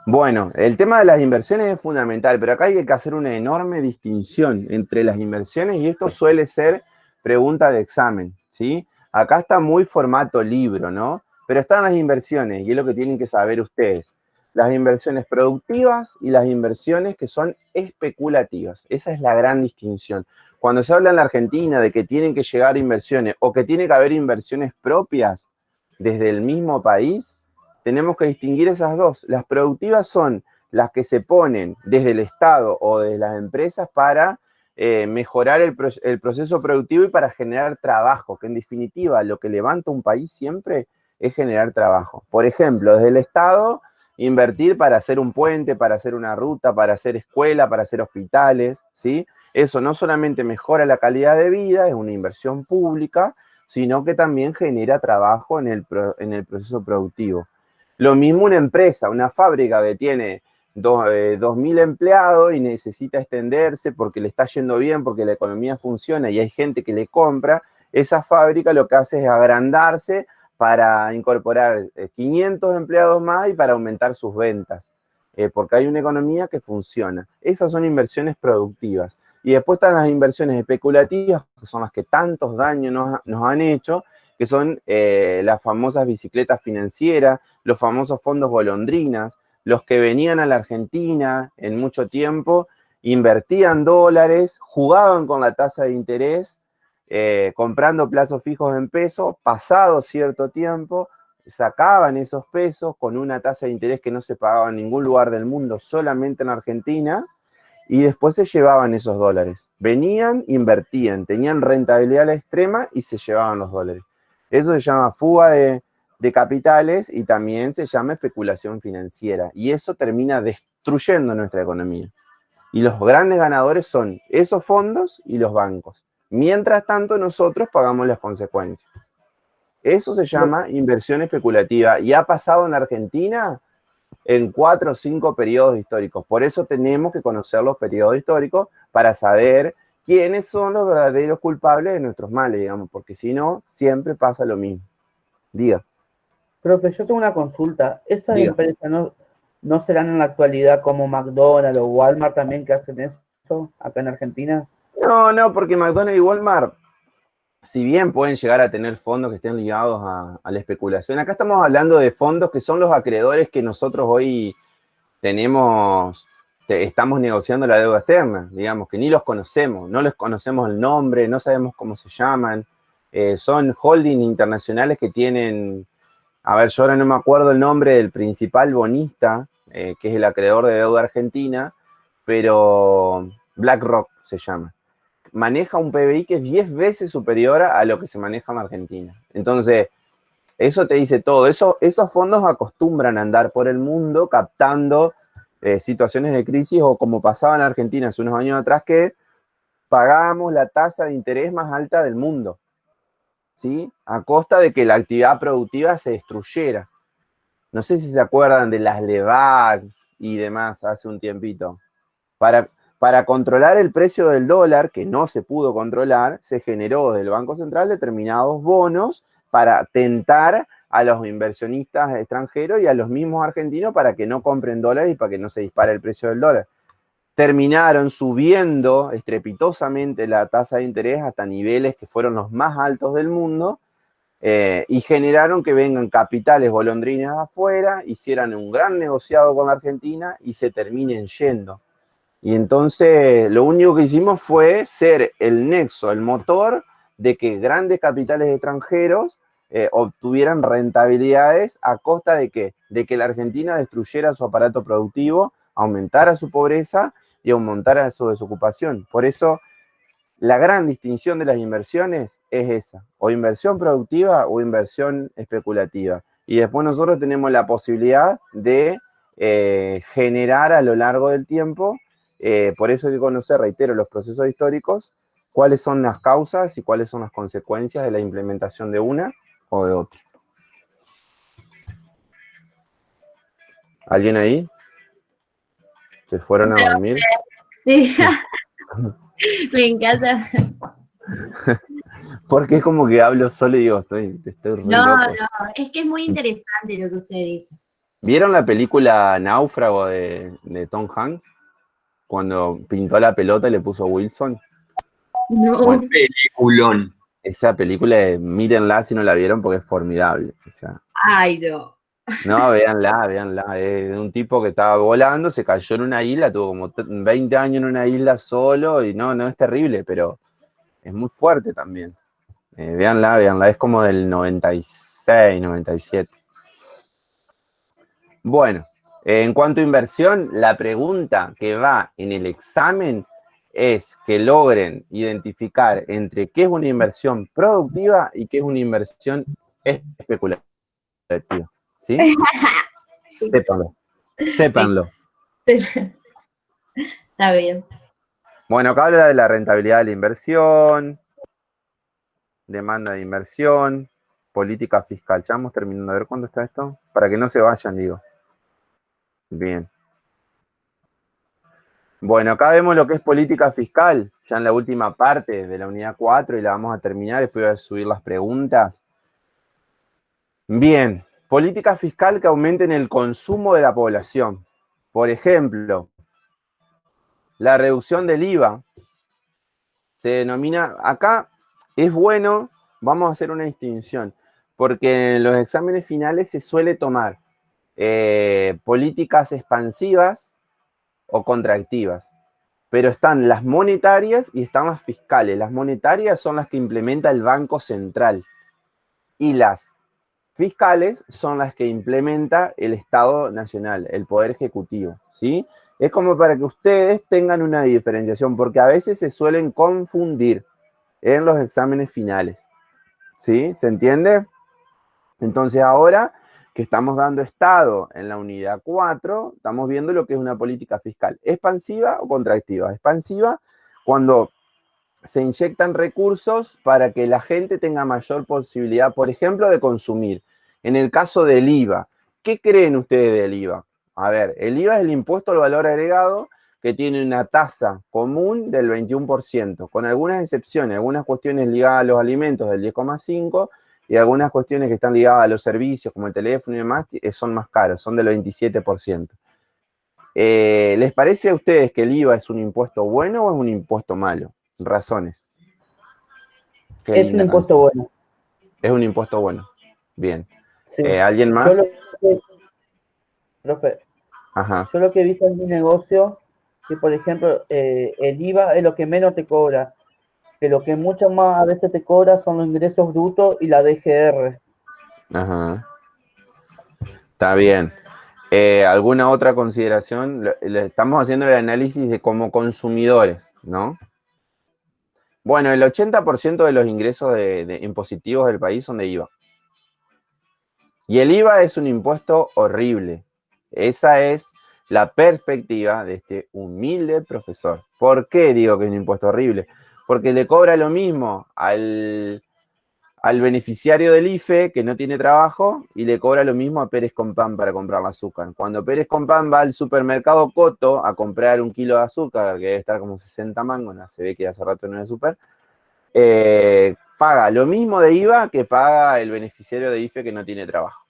S1: Bueno, el tema de las inversiones es fundamental, pero acá hay que hacer una enorme distinción entre las inversiones, y esto suele ser pregunta de examen, ¿sí? Acá está muy formato libro, ¿no? Pero están las inversiones, y es lo que tienen que saber ustedes. Las inversiones productivas y las inversiones que son especulativas. Esa es la gran distinción. Cuando se habla en la Argentina de que tienen que llegar inversiones o que tiene que haber inversiones propias desde el mismo país, tenemos que distinguir esas dos. Las productivas son las que se ponen desde el Estado o desde las empresas para mejorar el proceso productivo y para generar trabajo, que en definitiva lo que levanta un país siempre es generar trabajo. Por ejemplo, desde el Estado, invertir para hacer un puente, para hacer una ruta, para hacer escuela, para hacer hospitales, ¿sí? Eso no solamente mejora la calidad de vida, es una inversión pública, sino que también genera trabajo en el proceso productivo. Lo mismo una empresa, una fábrica que tiene 2.000 empleados y necesita extenderse porque le está yendo bien, porque la economía funciona y hay gente que le compra, esa fábrica lo que hace es agrandarse para incorporar 500 empleados más y para aumentar sus ventas, porque hay una economía que funciona. Esas son inversiones productivas. Y después están las inversiones especulativas, que son las que tantos daños nos han hecho, que son las famosas bicicletas financieras, los famosos fondos golondrinas, los que venían a la Argentina en mucho tiempo, invertían dólares, jugaban con la tasa de interés, comprando plazos fijos en pesos, pasado cierto tiempo, sacaban esos pesos con una tasa de interés que no se pagaba en ningún lugar del mundo, solamente en Argentina, y después se llevaban esos dólares. Venían, invertían, tenían rentabilidad a la extrema y se llevaban los dólares. Eso se llama fuga de capitales y también se llama especulación financiera. Y eso termina destruyendo nuestra economía. Y los grandes ganadores son esos fondos y los bancos. Mientras tanto, nosotros pagamos las consecuencias. Eso se llama inversión especulativa y ha pasado en Argentina en 4 o 5 periodos históricos. Por eso tenemos que conocer los periodos históricos para saber quiénes son los verdaderos culpables de nuestros males, digamos, porque si no, siempre pasa lo mismo. Diga.
S4: Profe, yo tengo una consulta. ¿Esas
S1: Diga.
S4: empresas no serán en la actualidad como McDonald's o Walmart también que hacen eso acá en Argentina?
S1: No, porque McDonald's y Walmart, si bien pueden llegar a tener fondos que estén ligados a la especulación, acá estamos hablando de fondos que son los acreedores que nosotros hoy estamos negociando la deuda externa, digamos, que ni los conocemos, no les conocemos el nombre, no sabemos cómo se llaman, son holding internacionales que tienen, a ver, yo ahora no me acuerdo el nombre del principal bonista, que es el acreedor de deuda argentina, pero BlackRock se llama. Maneja un PBI que es 10 veces superior a lo que se maneja en Argentina. Entonces, eso te dice todo. Esos fondos acostumbran a andar por el mundo captando situaciones de crisis o como pasaba en Argentina hace unos años atrás, que pagábamos la tasa de interés más alta del mundo, ¿sí? A costa de que la actividad productiva se destruyera. No sé si se acuerdan de las LEVAC y demás hace un tiempito. Para controlar el precio del dólar, que no se pudo controlar, se generó desde el Banco Central determinados bonos para tentar a los inversionistas extranjeros y a los mismos argentinos para que no compren dólares y para que no se dispare el precio del dólar. Terminaron subiendo estrepitosamente la tasa de interés hasta niveles que fueron los más altos del mundo y generaron que vengan capitales golondrinas afuera, hicieran un gran negociado con la Argentina y se terminen yendo. Y entonces lo único que hicimos fue ser el nexo, el motor de que grandes capitales extranjeros obtuvieran rentabilidades a costa de que la Argentina destruyera su aparato productivo, aumentara su pobreza y aumentara su desocupación. Por eso la gran distinción de las inversiones es esa, o inversión productiva o inversión especulativa. Y después nosotros tenemos la posibilidad de generar a lo largo del tiempo. Por eso hay que conocer, reitero, los procesos históricos, cuáles son las causas y cuáles son las consecuencias de la implementación de una o de otra. ¿Alguien ahí? ¿Se fueron a dormir?
S6: Sí, me encanta.
S1: Porque es como que hablo solo y digo, estoy re
S6: No,
S1: loco.
S6: no, es que es muy interesante lo que usted dice.
S1: ¿Vieron la película Náufrago de Tom Hanks? Cuando pintó la pelota y le puso Wilson.
S6: No.
S1: Bueno,
S7: Peliculón.
S1: esa película, mírenla si no la vieron porque es formidable. O sea,
S6: Ay, no.
S1: no, véanla. Es de un tipo que estaba volando, se cayó en una isla, tuvo como 20 años en una isla solo y no es terrible, pero es muy fuerte también. Véanla, es como del 96, 97. Bueno, en cuanto a inversión, la pregunta que va en el examen es que logren identificar entre qué es una inversión productiva y qué es una inversión especulativa. ¿Sí? Sépanlo.
S6: Está bien.
S1: Bueno, acá habla de la rentabilidad de la inversión, demanda de inversión, política fiscal. Ya vamos terminando. A ver cuándo está esto. Para que no se vayan, digo. Bien. Bueno, acá vemos lo que es política fiscal, ya en la última parte de la unidad 4 y la vamos a terminar, después voy a subir las preguntas. Bien, política fiscal que aumenten el consumo de la población. Por ejemplo, la reducción del IVA se denomina, acá es bueno, vamos a hacer una distinción, porque en los exámenes finales se suele tomar políticas expansivas o contractivas, pero están las monetarias y están las fiscales. Las monetarias son las que implementa el Banco Central y las fiscales son las que implementa el Estado Nacional, el Poder Ejecutivo, ¿sí? Es como para que ustedes tengan una diferenciación, porque a veces se suelen confundir en los exámenes finales, ¿sí? ¿Se entiende? Entonces ahora que estamos dando Estado en la unidad 4, estamos viendo lo que es una política fiscal, expansiva o contractiva. Expansiva cuando se inyectan recursos para que la gente tenga mayor posibilidad, por ejemplo, de consumir. En el caso del IVA, ¿qué creen ustedes del IVA? A ver, el IVA es el impuesto al valor agregado que tiene una tasa común del 21%, con algunas excepciones, algunas cuestiones ligadas a los alimentos del 10,5% y algunas cuestiones que están ligadas a los servicios como el teléfono y demás son más caros, son del 27%. ¿Les parece a ustedes que el IVA es un impuesto bueno o es un impuesto malo? Razones. Qué
S4: Es un
S1: linda
S4: impuesto
S1: canción.
S4: bueno.
S1: Es un impuesto bueno. Bien.
S4: Sí.
S1: ¿Alguien
S4: Yo
S1: más?
S4: lo que, profe,
S1: Ajá.
S4: yo lo que he visto en mi negocio, que por ejemplo, el IVA es lo que menos te cobra, que lo que mucho más a veces te cobra son los ingresos brutos y la DGR.
S1: Ajá. Está bien. ¿Alguna otra consideración? Estamos haciendo el análisis de como consumidores, ¿no? Bueno, el 80% de los ingresos de impositivos del país son de IVA. Y el IVA es un impuesto horrible. Esa es la perspectiva de este humilde profesor. ¿Por qué digo que es un impuesto horrible? Porque le cobra lo mismo al beneficiario del IFE que no tiene trabajo y le cobra lo mismo a Pérez Compán para comprar el azúcar. Cuando Pérez Compán va al supermercado Coto a comprar un kilo de azúcar, que debe estar como 60 mangos, no se ve que hace rato no es super, paga lo mismo de IVA que paga el beneficiario de IFE que no tiene trabajo.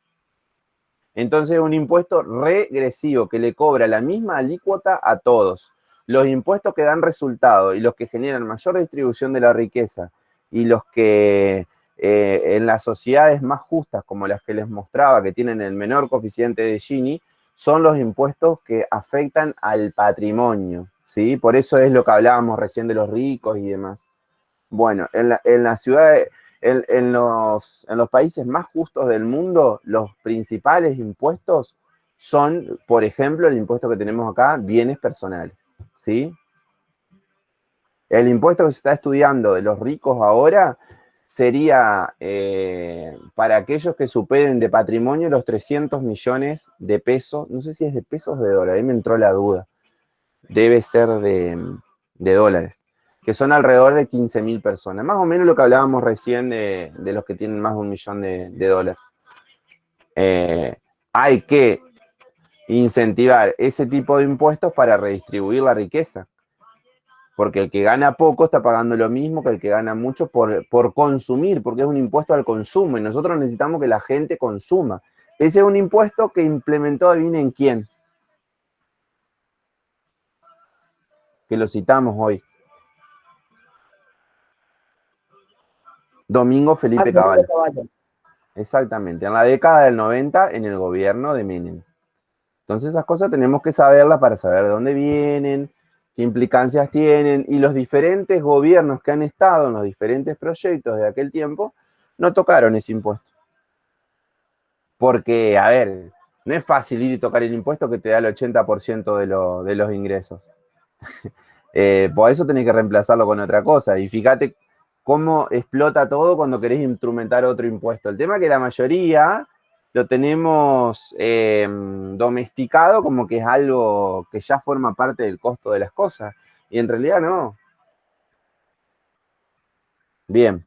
S1: Entonces es un impuesto regresivo que le cobra la misma alícuota a todos. Los impuestos que dan resultado y los que generan mayor distribución de la riqueza y los que en las sociedades más justas, como las que les mostraba, que tienen el menor coeficiente de Gini, son los impuestos que afectan al patrimonio, ¿sí? Por eso es lo que hablábamos recién de los ricos y demás. Bueno, en la ciudad, en los países más justos del mundo, los principales impuestos son, por ejemplo, el impuesto que tenemos acá, bienes personales, ¿sí? El impuesto que se está estudiando de los ricos ahora sería para aquellos que superen de patrimonio los 300 millones de pesos, no sé si es de pesos o de dólares, ahí me entró la duda, debe ser de dólares, que son alrededor de 15.000 personas, más o menos lo que hablábamos recién de los que tienen más de 1 millón de dólares. Hay que incentivar ese tipo de impuestos para redistribuir la riqueza, porque el que gana poco está pagando lo mismo que el que gana mucho por consumir, porque es un impuesto al consumo y nosotros necesitamos que la gente consuma. Ese es un impuesto que implementó, adivinen quién, que lo citamos hoy. Domingo Felipe Cavallo. Exactamente, en la década del 90 en el gobierno de Menem. Entonces esas cosas tenemos que saberlas para saber de dónde vienen, qué implicancias tienen, y los diferentes gobiernos que han estado en los diferentes proyectos de aquel tiempo no tocaron ese impuesto. Porque, a ver, no es fácil ir y tocar el impuesto que te da el 80% de los ingresos. Por eso tenés que reemplazarlo con otra cosa. Y fíjate cómo explota todo cuando querés instrumentar otro impuesto. El tema es que la mayoría lo tenemos domesticado como que es algo que ya forma parte del costo de las cosas. Y en realidad no. Bien.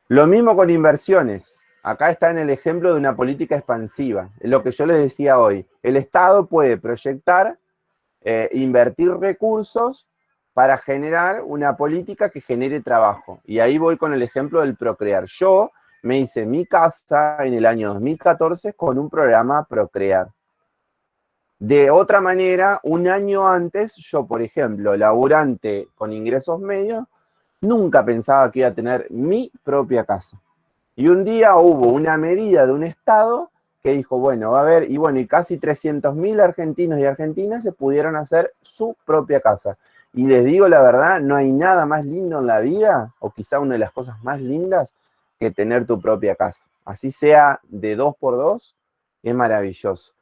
S1: Lo mismo con inversiones. Acá está en el ejemplo de una política expansiva. Es lo que yo les decía hoy. El Estado puede proyectar, invertir recursos para generar una política que genere trabajo. Y ahí voy con el ejemplo del procrear. Yo me hice mi casa en el año 2014 con un programa Procrear. De otra manera, un año antes, yo, por ejemplo, laburante con ingresos medios, nunca pensaba que iba a tener mi propia casa. Y un día hubo una medida de un Estado que dijo, bueno, va a haber, y bueno, y casi 300.000 argentinos y argentinas se pudieron hacer su propia casa. Y les digo la verdad, no hay nada más lindo en la vida, o quizá una de las cosas más lindas, que tener tu propia casa. Así sea de 2x2, es maravilloso.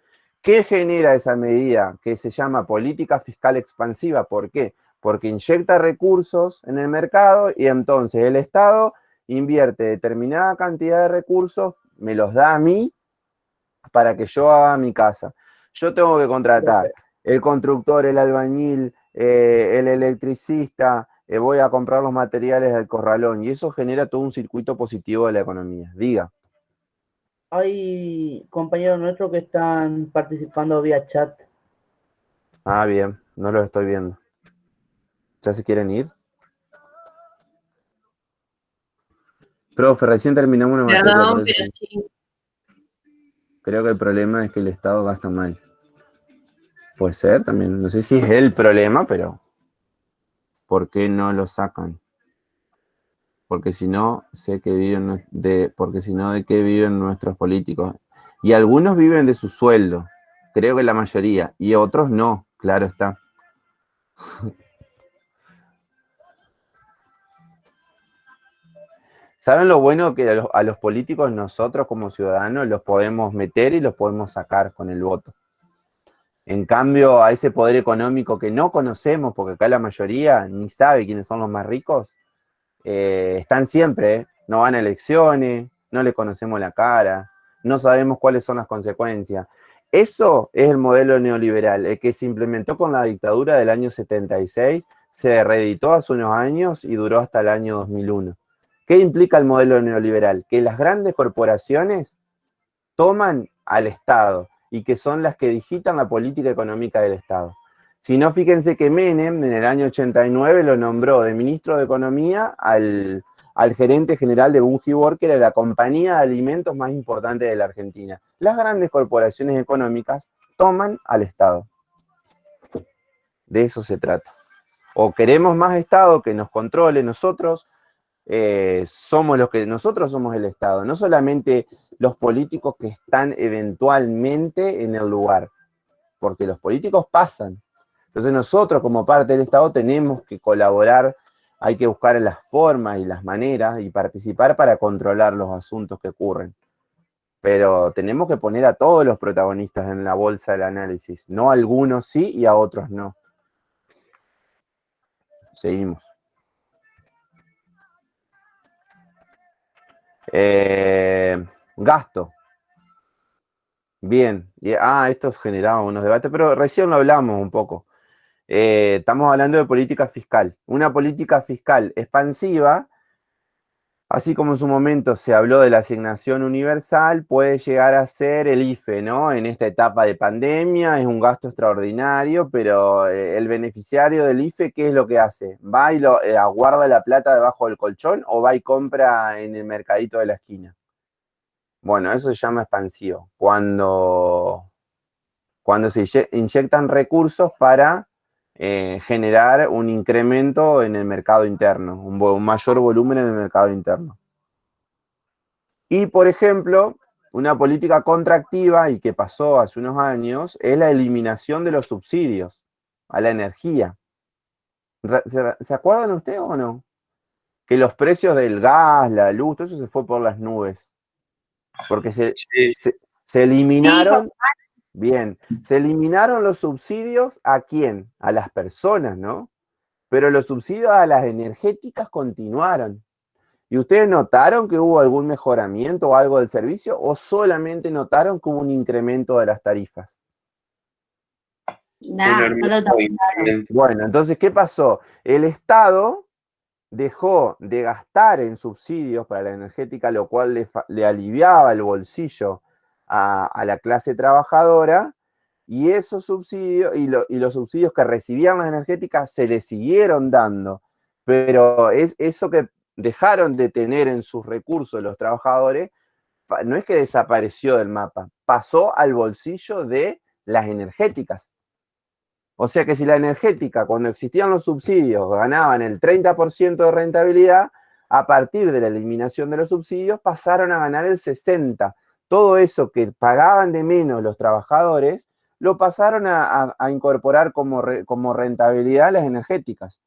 S1: ¿Qué genera esa medida? Que se llama política fiscal expansiva. ¿Por qué? Porque inyecta recursos en el mercado y entonces el Estado invierte determinada cantidad de recursos, me los da a mí para que yo haga mi casa. Yo tengo que contratar el constructor, el albañil, el electricista, voy a comprar los materiales del corralón y eso genera todo un circuito positivo de la economía. Diga.
S4: Hay compañeros nuestros que están participando vía chat.
S1: Ah, bien, no los estoy viendo. ¿Ya se quieren ir? Profe, recién terminamos una materia.
S5: Perdón,
S1: por eso
S5: pero sí.
S1: creo que el problema es que el Estado gasta mal. Puede ser también. No sé si es el problema, pero ¿por qué no lo sacan? Porque si no, sé que viven porque si no, ¿de qué viven nuestros políticos? Y algunos viven de su sueldo, creo que la mayoría, y otros no, claro está. ¿Saben lo bueno que a los políticos nosotros como ciudadanos los podemos meter y los podemos sacar con el voto? En cambio, a ese poder económico que no conocemos, porque acá la mayoría ni sabe quiénes son los más ricos, están siempre, no van a elecciones, no les conocemos la cara, no sabemos cuáles son las consecuencias. Eso es el modelo neoliberal, el que se implementó con la dictadura del año 76, se reeditó hace unos años y duró hasta el año 2001. ¿Qué implica el modelo neoliberal? Que las grandes corporaciones toman al Estado y que son las que digitan la política económica del Estado. Si no, fíjense que Menem en el año 89 lo nombró de ministro de Economía al gerente general de Bungibor, que era la compañía de alimentos más importante de la Argentina. Las grandes corporaciones económicas toman al Estado. De eso se trata. O queremos más Estado que nos controle, nosotros nosotros somos el Estado, no solamente los políticos que están eventualmente en el lugar, porque los políticos pasan. Entonces nosotros como parte del Estado tenemos que colaborar, hay que buscar las formas y las maneras y participar para controlar los asuntos que ocurren. Pero tenemos que poner a todos los protagonistas en la bolsa del análisis, no a algunos sí y a otros no. Seguimos. Gasto. Bien. Esto generaba unos debates, pero recién lo hablamos un poco. Estamos hablando de política fiscal. Una política fiscal expansiva, así como en su momento se habló de la asignación universal, puede llegar a ser el IFE, ¿no? En esta etapa de pandemia es un gasto extraordinario, pero el beneficiario del IFE, ¿qué es lo que hace? ¿Va y aguarda la plata debajo del colchón o va y compra en el mercadito de la esquina? Bueno, eso se llama expansivo. Cuando se inyectan recursos para generar un incremento en el mercado interno, un mayor volumen en el mercado interno. Y, por ejemplo, una política contractiva, y que pasó hace unos años, es la eliminación de los subsidios a la energía. ¿Se acuerdan ustedes o no? Que los precios del gas, la luz, todo eso se fue por las nubes. Porque se eliminaron... Bien, se eliminaron los subsidios ¿a quién? A las personas, ¿no? Pero los subsidios a las energéticas continuaron. ¿Y ustedes notaron que hubo algún mejoramiento o algo del servicio o solamente notaron que hubo un incremento de las tarifas? Bueno, entonces, ¿qué pasó? El Estado dejó de gastar en subsidios para la energética, lo cual le aliviaba el bolsillo a la clase trabajadora, y esos subsidios y los subsidios que recibían las energéticas se les siguieron dando, pero es eso que dejaron de tener en sus recursos los trabajadores, no es que desapareció del mapa, pasó al bolsillo de las energéticas. O sea que si la energética, cuando existían los subsidios, ganaban el 30% de rentabilidad, a partir de la eliminación de los subsidios pasaron a ganar el 60%. Todo eso que pagaban de menos los trabajadores, lo pasaron a incorporar como rentabilidad las energéticas.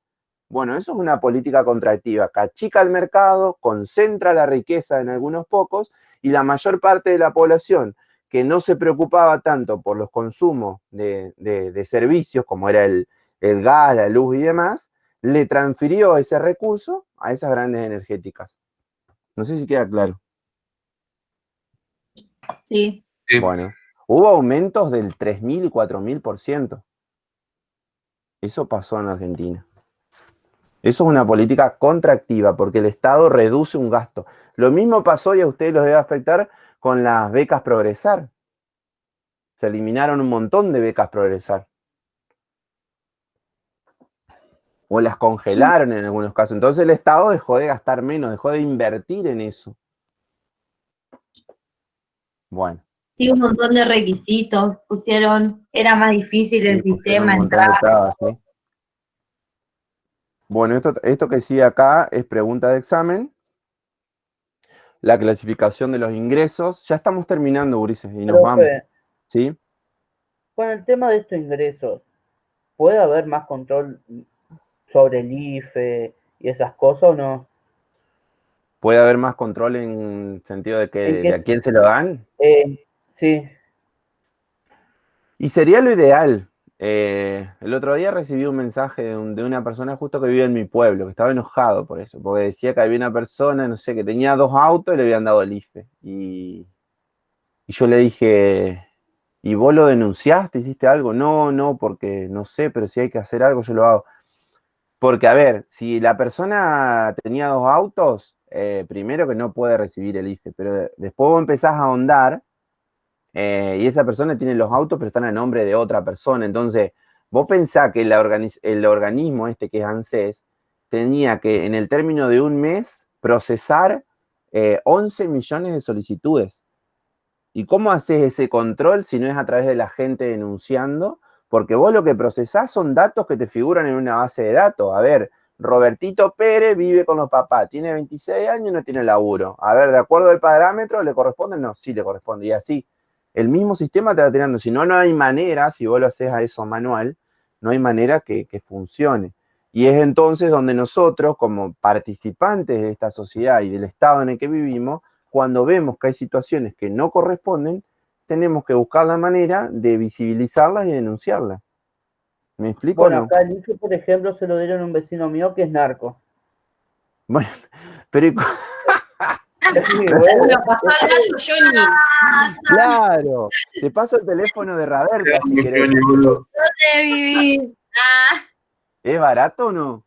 S1: Bueno, eso es una política contractiva que achica el mercado, concentra la riqueza en algunos pocos y la mayor parte de la población que no se preocupaba tanto por los consumos de servicios como era el gas, la luz y demás, le transfirió ese recurso a esas grandes energéticas. No sé si queda claro.
S6: Sí.
S1: Bueno, hubo aumentos del 3.000 y 4.000%. Eso pasó en Argentina. Eso es una política contractiva porque el Estado reduce un gasto. Lo mismo pasó y a ustedes los debe afectar con las becas Progresar. Se eliminaron un montón de becas Progresar. O las congelaron en algunos casos. Entonces el Estado dejó de gastar menos, dejó de invertir en eso. Bueno.
S6: Sí, un montón de requisitos pusieron, era más difícil el sistema,
S1: Un montón de trabas, ¿sí? Bueno, esto que sigue acá es pregunta de examen. La clasificación de los ingresos. Ya estamos terminando, Ulises, y nos vamos. ¿Sí?
S4: Con el tema de estos ingresos, ¿puede haber más control sobre el IFE y esas cosas o no?
S1: ¿Puede haber más control en sentido de que de a quién se lo dan?
S4: Sí.
S1: Y sería lo ideal. El otro día recibí un mensaje de una persona justo que vive en mi pueblo, que estaba enojado por eso, porque decía que había una persona, no sé, que tenía 2 autos y le habían dado el IFE. Y yo le dije, ¿y vos lo denunciaste? ¿Hiciste algo? No, porque no sé, pero si hay que hacer algo, yo lo hago. Porque, a ver, si la persona tenía 2 autos, primero que no puede recibir el IFE, pero después vos empezás a ahondar y esa persona tiene los autos, pero están a nombre de otra persona. Entonces, vos pensás que el organismo este que es ANSES tenía que, en el término de un mes, procesar 11 millones de solicitudes. ¿Y cómo haces ese control si no es a través de la gente denunciando? Porque vos lo que procesás son datos que te figuran en una base de datos. A ver, Robertito Pérez vive con los papás, tiene 26 años y no tiene laburo. A ver, de acuerdo al parámetro, ¿le corresponde? No, sí le corresponde. Y así, el mismo sistema te va tirando. Si no, no hay manera, si vos lo haces a eso manual, no hay manera que funcione. Y es entonces donde nosotros, como participantes de esta sociedad y del estado en el que vivimos, cuando vemos que hay situaciones que no corresponden, tenemos que buscar la manera de visibilizarlas y denunciarlas. ¿Me explico o no?
S4: Acá el IFE, por ejemplo, se lo dieron a un vecino mío que es narco.
S1: Bueno, pero...
S5: Lo pasó al gato, Johnny.
S1: Claro, te paso el teléfono de Raberta si querés.
S6: ¿Dónde vivís?
S1: ¿Es barato o no?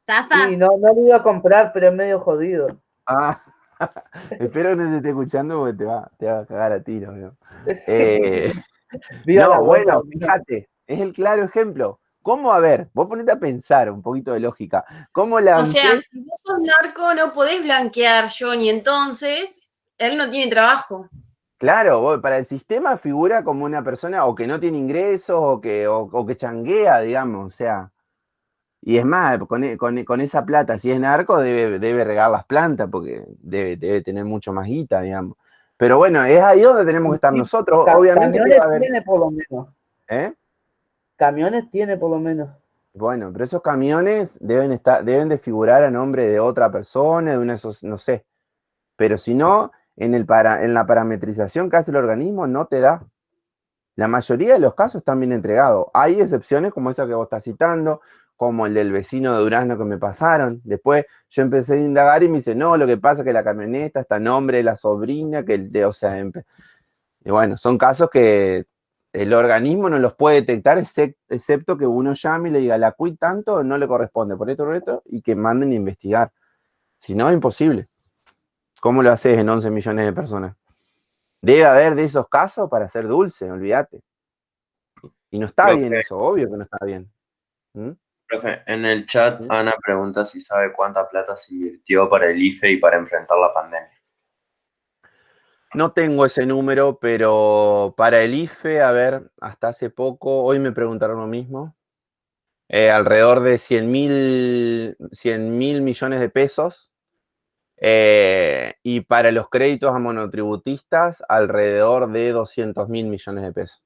S6: ¿Zafa?
S4: Sí, no lo iba a comprar, pero es medio jodido.
S1: Espero que no te esté escuchando porque te va a cagar a tiro, ¿no?
S4: No,
S1: bueno, fíjate, es el claro ejemplo. ¿Cómo? A ver, vos ponete a pensar un poquito de lógica. ¿Cómo la ANSES?
S5: O sea, si vos sos narco, no podés blanquear, Johnny, entonces él no tiene trabajo.
S1: Claro, para el sistema figura como una persona o que no tiene ingresos o que changuea, digamos, o sea. Y es más, con esa plata, si es narco, debe regar las plantas porque debe tener mucho más guita, digamos. Pero bueno, es ahí donde tenemos que estar nosotros. Obviamente
S4: camiones tiene por lo menos.
S1: ¿Eh?
S4: Camiones tiene por lo menos.
S1: Bueno, pero esos camiones deben de figurar a nombre de otra persona, de una, no sé. Pero si no, en la parametrización que hace el organismo no te da. La mayoría de los casos están bien entregados. Hay excepciones como esa que vos estás citando, como el del vecino de Durazno que me pasaron. Después yo empecé a indagar y me dice, no, lo que pasa es que la camioneta está a nombre de la sobrina, y bueno, son casos que el organismo no los puede detectar, excepto que uno llame y le diga, la CUI tanto no le corresponde, por esto, y que manden a investigar. Si no, es imposible. ¿Cómo lo haces en 11 millones de personas? Debe haber de esos casos para ser dulce, olvídate. Y no está bien eso, obvio que no está bien. ¿Mm?
S7: Profe, en el chat Ana pregunta si sabe cuánta plata se invirtió para el IFE y para enfrentar la pandemia.
S1: No tengo ese número, pero para el IFE, a ver, hasta hace poco, hoy me preguntaron lo mismo, alrededor de 100.000 millones de pesos. Y para los créditos a monotributistas, alrededor de 200.000 millones de pesos.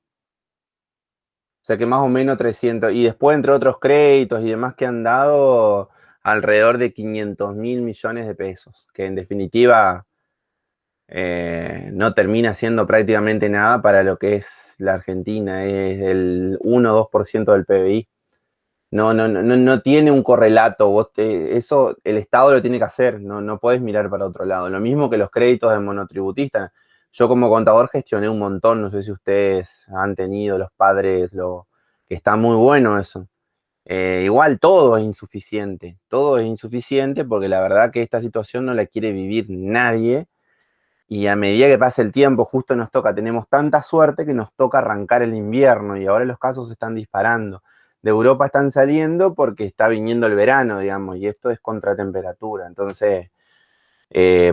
S1: O sea que más o menos 300. Y después, entre otros créditos y demás que han dado, alrededor de 500.000 millones de pesos. Que en definitiva no termina siendo prácticamente nada para lo que es la Argentina. Es el 1 o 2% del PBI. No tiene un correlato. Eso el Estado lo tiene que hacer. No podés mirar para otro lado. Lo mismo que los créditos de monotributistas. Yo como contador gestioné un montón. No sé si ustedes han tenido, los padres, que está muy bueno eso. Igual todo es insuficiente. Todo es insuficiente porque la verdad que esta situación no la quiere vivir nadie. Y a medida que pasa el tiempo, justo nos toca, tenemos tanta suerte que nos toca arrancar el invierno y ahora los casos se están disparando. De Europa están saliendo porque está viniendo el verano, digamos, y esto es contra temperatura. Entonces,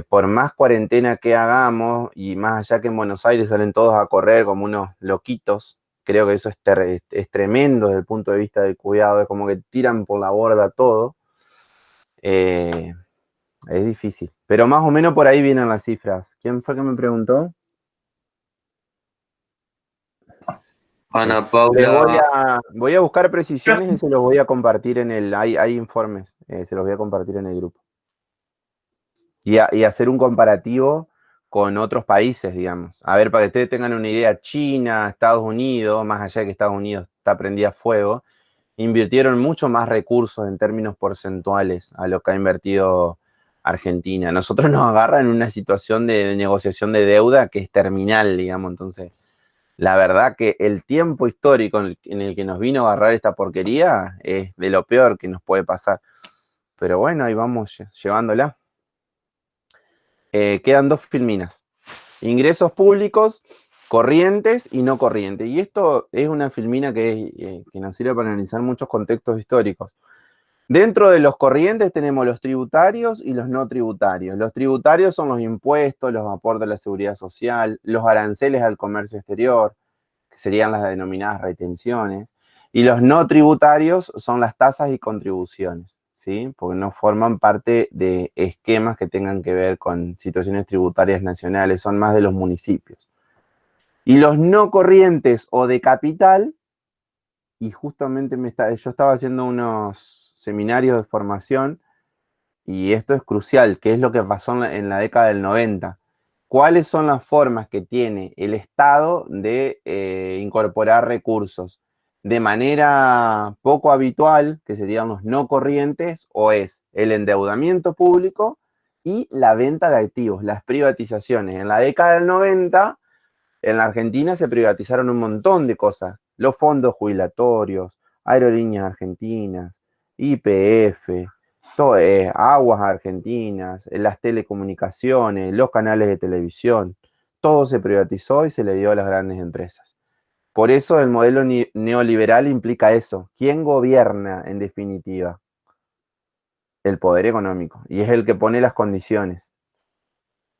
S1: por más cuarentena que hagamos, y más allá que en Buenos Aires salen todos a correr como unos loquitos, creo que eso es tremendo desde el punto de vista del cuidado, es como que tiran por la borda todo. Es difícil, pero más o menos por ahí vienen las cifras. ¿Quién fue que me preguntó?
S7: Ana Paula.
S1: Voy a buscar precisiones y se los voy a compartir hay informes, se los voy a compartir en el grupo. Y hacer un comparativo con otros países, digamos. A ver, para que ustedes tengan una idea, China, Estados Unidos, más allá de que Estados Unidos está prendida a fuego, invirtieron mucho más recursos en términos porcentuales a lo que ha invertido Argentina. Nosotros nos agarran en una situación de negociación de deuda que es terminal, digamos, entonces la verdad que el tiempo histórico en el que nos vino a agarrar esta porquería es de lo peor que nos puede pasar. Pero bueno, ahí vamos llevándola. Quedan dos filminas. Ingresos públicos, corrientes y no corrientes. Y esto es una filmina que nos sirve para analizar muchos contextos históricos. Dentro de los corrientes tenemos los tributarios y los no tributarios. Los tributarios son los impuestos, los aportes a la seguridad social, los aranceles al comercio exterior, que serían las denominadas retenciones, y los no tributarios son las tasas y contribuciones, ¿sí? Porque no forman parte de esquemas que tengan que ver con situaciones tributarias nacionales, son más de los municipios. Y los no corrientes o de capital, y justamente yo estaba haciendo unos seminarios de formación, y esto es crucial, que es lo que pasó en la década del 90. ¿Cuáles son las formas que tiene el Estado de incorporar recursos? De manera poco habitual, que serían los no corrientes, o es el endeudamiento público y la venta de activos, las privatizaciones. En la década del 90, en la Argentina se privatizaron un montón de cosas. Los fondos jubilatorios, Aerolíneas Argentinas, YPF, Aguas Argentinas, las telecomunicaciones, los canales de televisión, todo se privatizó y se le dio a las grandes empresas. Por eso el modelo neoliberal implica eso. ¿Quién gobierna en definitiva? El poder económico, y es el que pone las condiciones.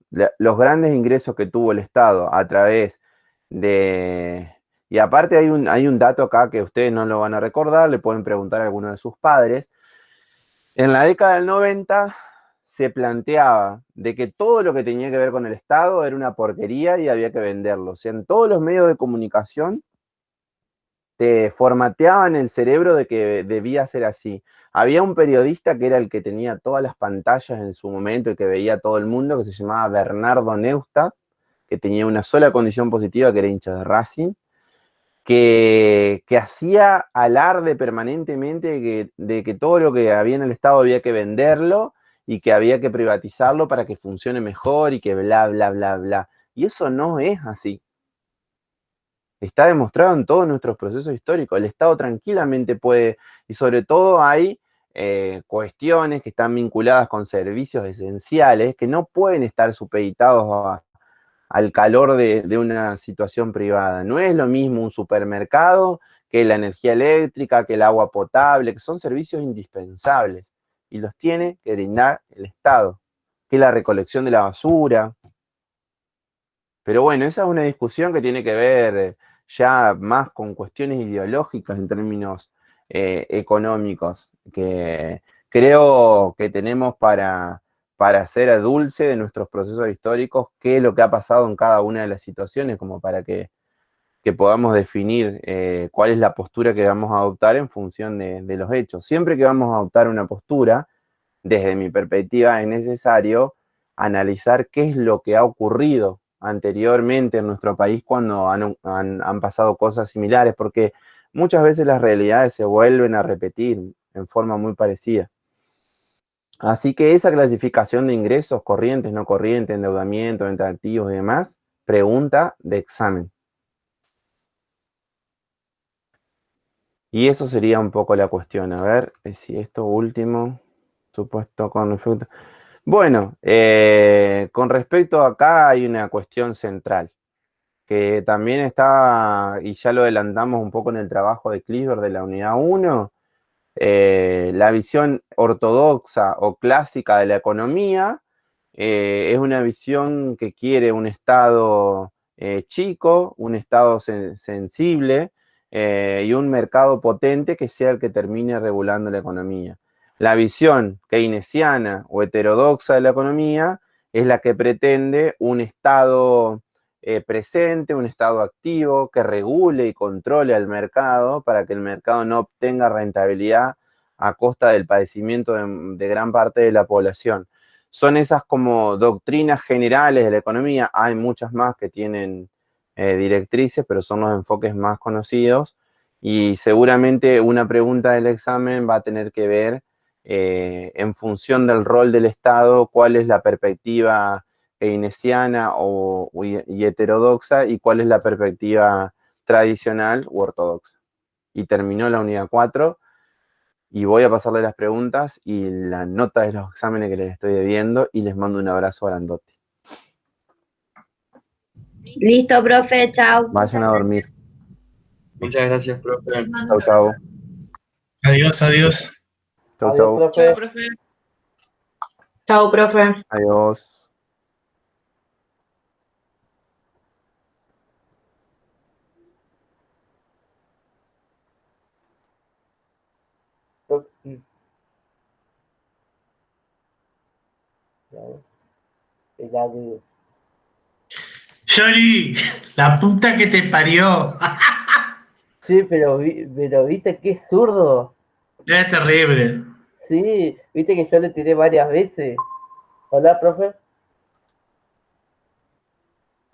S1: Los grandes ingresos que tuvo el Estado a través de... Y aparte hay un dato acá que ustedes no lo van a recordar, le pueden preguntar a alguno de sus padres. En la década del 90 se planteaba de que todo lo que tenía que ver con el Estado era una porquería y había que venderlo. O sea, en todos los medios de comunicación te formateaban el cerebro de que debía ser así. Había un periodista que era el que tenía todas las pantallas en su momento y que veía a todo el mundo, que se llamaba Bernardo Neustadt, que tenía una sola condición positiva, que era hincha de Racing, que hacía alarde permanentemente de que todo lo que había en el Estado había que venderlo y que había que privatizarlo para que funcione mejor y que bla, bla, bla, bla. Y eso no es así. Está demostrado en todos nuestros procesos históricos. El Estado tranquilamente puede, y sobre todo hay cuestiones que están vinculadas con servicios esenciales que no pueden estar supeditados al calor de una situación privada. No es lo mismo un supermercado que la energía eléctrica, que el agua potable, que son servicios indispensables y los tiene que brindar el Estado, que la recolección de la basura. Pero bueno, esa es una discusión que tiene que ver ya más con cuestiones ideológicas en términos económicos, que creo que tenemos para hacer dulce de nuestros procesos históricos qué es lo que ha pasado en cada una de las situaciones, como para que podamos definir cuál es la postura que vamos a adoptar en función de los hechos. Siempre que vamos a adoptar una postura, desde mi perspectiva, es necesario analizar qué es lo que ha ocurrido anteriormente en nuestro país cuando han pasado cosas similares, porque muchas veces las realidades se vuelven a repetir en forma muy parecida. Así que esa clasificación de ingresos corrientes, no corrientes, endeudamiento, venta de activos y demás, pregunta de examen. Y eso sería un poco la cuestión. A ver si esto último, supuesto con respecto. Bueno, con respecto a acá hay una cuestión central, que también está, y ya lo adelantamos un poco en el trabajo de Cleaver de la unidad 1, la visión ortodoxa o clásica de la economía es una visión que quiere un Estado chico, un Estado sensible y un mercado potente que sea el que termine regulando la economía. La visión keynesiana o heterodoxa de la economía es la que pretende un Estado presente, un Estado activo que regule y controle al mercado para que el mercado no obtenga rentabilidad a costa del padecimiento de gran parte de la población. Son esas como doctrinas generales de la economía. Hay muchas más que tienen directrices, pero son los enfoques más conocidos. Y seguramente una pregunta del examen va a tener que ver en función del rol del Estado, cuál es la perspectiva keynesiana y heterodoxa y cuál es la perspectiva tradicional u ortodoxa. Y terminó la unidad 4. Y voy a pasarle las preguntas y la nota de los exámenes que les estoy debiendo y les mando un abrazo grandote.
S6: Listo, profe, chao.
S1: Vayan a dormir.
S7: Muchas gracias, profe.
S1: Chau, chau.
S9: Adiós, adiós.
S1: Chau,
S4: Adiós,
S1: chau.
S4: profe.
S5: Chao, profe.
S8: Chao, profe.
S1: Adiós.
S9: Yori, la puta que te parió.
S4: Sí, pero viste qué zurdo.
S9: Es terrible.
S4: Sí, viste que yo le tiré varias veces. Hola, profe.